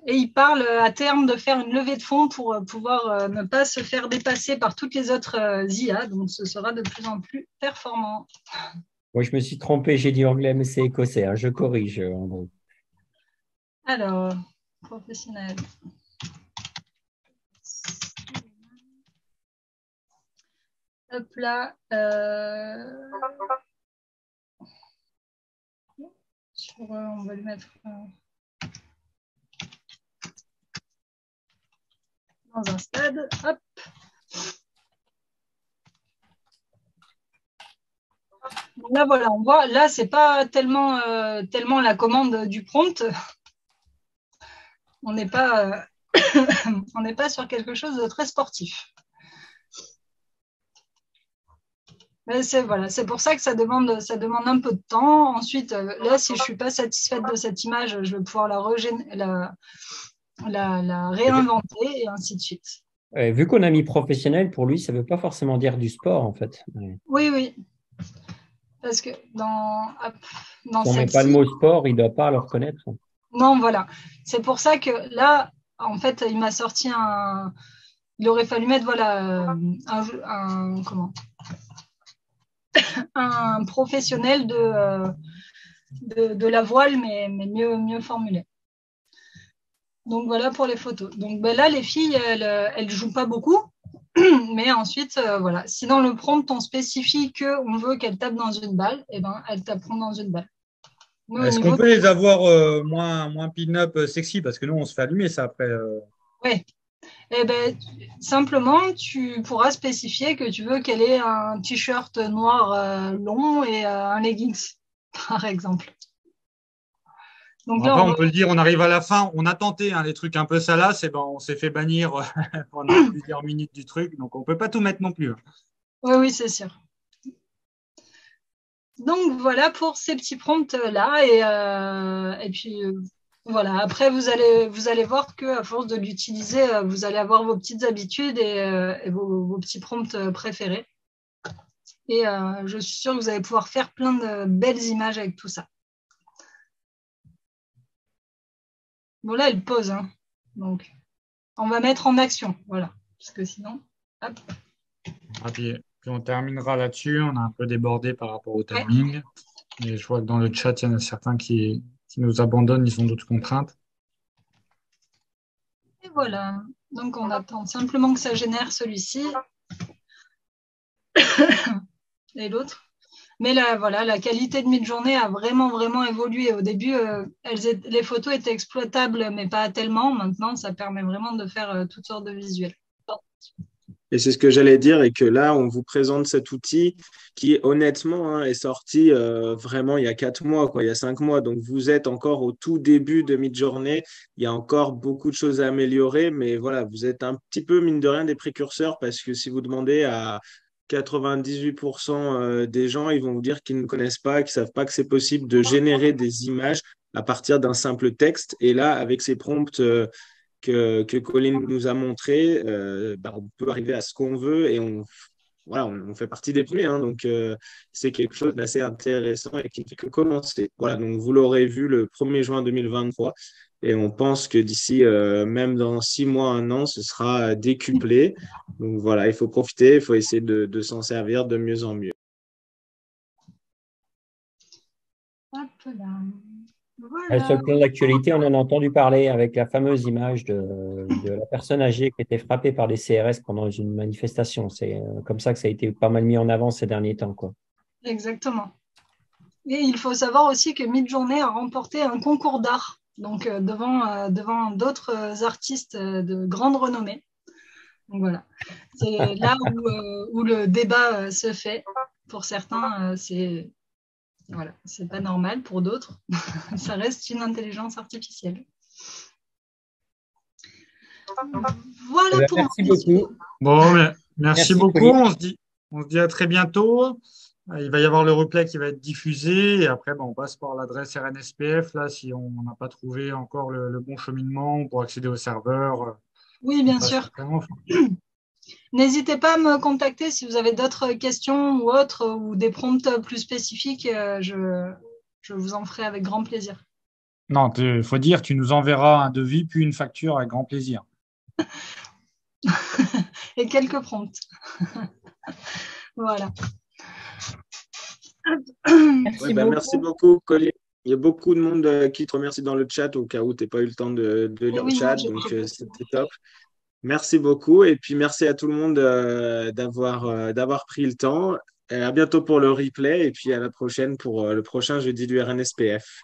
Speaker 6: Et il parle à terme de faire une levée de fonds pour pouvoir ne pas se faire dépasser par toutes les autres IA. Donc, ce sera de plus en plus performant.
Speaker 5: Moi, je me suis trompé, j'ai dit anglais, mais c'est écossais. Hein. Je corrige, en gros.
Speaker 6: Alors, professionnel. Hop là. On va lui mettre dans un stade. Hop. Là, voilà, on voit, là, c'est pas tellement la commande du prompt. On n'est pas, on n'est pas sur quelque chose de très sportif. Mais c'est pour ça que ça demande un peu de temps. Ensuite, là, si je ne suis pas satisfaite de cette image, je vais pouvoir la réinventer et ainsi de suite.
Speaker 5: Vu qu'on a mis professionnel, pour lui, ça ne veut pas forcément dire du sport, en fait.
Speaker 6: Oui, oui. Parce que dans
Speaker 5: si on ne met pas le mot sport, il ne doit pas le reconnaître.
Speaker 6: Non, voilà. C'est pour ça que là, en fait, il m'a sorti il aurait fallu mettre, voilà, un professionnel de la voile, mais mieux formulé. Donc, voilà pour les photos. Donc, ben là, les filles, elles jouent pas beaucoup. Mais ensuite, voilà. Si dans le prompt, on spécifie qu'on veut qu'elles tapent dans une balle, eh ben, elles taperont dans une balle.
Speaker 4: Est-ce qu'on peut les avoir moins pin-up sexy? Parce que nous, on se fait allumer ça après.
Speaker 6: Oui. Eh ben, simplement, tu pourras spécifier que tu veux qu'elle ait un t-shirt noir long et un leggings, par exemple.
Speaker 4: Donc là, on peut le dire, on arrive à la fin, on a tenté les trucs un peu salaces, et ben, on s'est fait bannir pendant plusieurs minutes du truc, donc on ne peut pas tout mettre non plus.
Speaker 6: Oui, c'est sûr. Donc voilà pour ces petits prompts-là, et puis voilà. Après, vous allez voir qu'à force de l'utiliser, vous allez avoir vos petites habitudes et vos petits prompts préférés. Et je suis sûre que vous allez pouvoir faire plein de belles images avec tout ça. Bon, là, elle pose. Hein. Donc, on va mettre en action. Voilà. Parce que sinon, hop.
Speaker 4: Puis on terminera là-dessus. On a un peu débordé par rapport au timing. Ouais. Et je vois que dans le chat, il y en a certains qui nous abandonnent. Ils ont d'autres contraintes.
Speaker 6: Et voilà. Donc, on attend simplement que ça génère celui-ci. Et l'autre. Mais là, voilà, la qualité de mi-journée a vraiment évolué. Au début, les photos étaient exploitables, mais pas tellement. Maintenant, ça permet vraiment de faire toutes sortes de visuels.
Speaker 1: Et c'est ce que j'allais dire, et que là, on vous présente cet outil qui, honnêtement, est sorti vraiment il y a 4 mois, il y a 5 mois. Donc, vous êtes encore au tout début de Midjourney. Il y a encore beaucoup de choses à améliorer, mais voilà, vous êtes un petit peu, mine de rien, des précurseurs, parce que si vous demandez à 98% des gens, ils vont vous dire qu'ils ne connaissent pas, qu'ils ne savent pas que c'est possible de générer des images à partir d'un simple texte. Et là, avec ces prompts que Colin nous a montré, on peut arriver à ce qu'on veut et on fait partie des premiers. Donc, c'est quelque chose d'assez intéressant et qui ne fait que commencer. Voilà, donc vous l'aurez vu le 1er juin 2023. Et on pense que d'ici, même dans 6 mois, 1 an, ce sera décuplé. Donc voilà, il faut profiter, il faut essayer de s'en servir de mieux en mieux.
Speaker 6: Hop là.
Speaker 5: Sur le plan d'actualité, on en a entendu parler avec la fameuse image de la personne âgée qui était frappée par des CRS pendant une manifestation. C'est comme ça que ça a été pas mal mis en avant ces derniers temps, quoi.
Speaker 6: Exactement. Et il faut savoir aussi que Midjourney a remporté un concours d'art, donc devant d'autres artistes de grande renommée. Donc voilà, c'est là où le débat se fait. Pour certains, c'est pas normal. Pour d'autres, ça reste une intelligence artificielle. Voilà pour moi.
Speaker 5: Merci beaucoup.
Speaker 4: Bon, merci beaucoup.
Speaker 5: Colin.
Speaker 4: On se dit à très bientôt. Il va y avoir le replay qui va être diffusé et après, on passe par l'adresse RNSPF. Là, si on n'a pas trouvé encore le bon cheminement pour accéder au serveur.
Speaker 6: Oui, bien sûr. N'hésitez pas à me contacter si vous avez d'autres questions ou autres ou des prompts plus spécifiques. Je vous en ferai avec grand plaisir.
Speaker 4: Non, il faut dire, tu nous enverras un devis puis une facture avec grand plaisir.
Speaker 6: Et quelques prompts. Voilà.
Speaker 1: Merci beaucoup, Colin. Il y a beaucoup de monde qui te remercie dans le chat au cas où tu n'as pas eu le temps de lire le chat. Donc, c'était top. Merci beaucoup. Et puis, merci à tout le monde d'avoir pris le temps. À bientôt pour le replay et puis à la prochaine pour le prochain jeudi du RNSPF.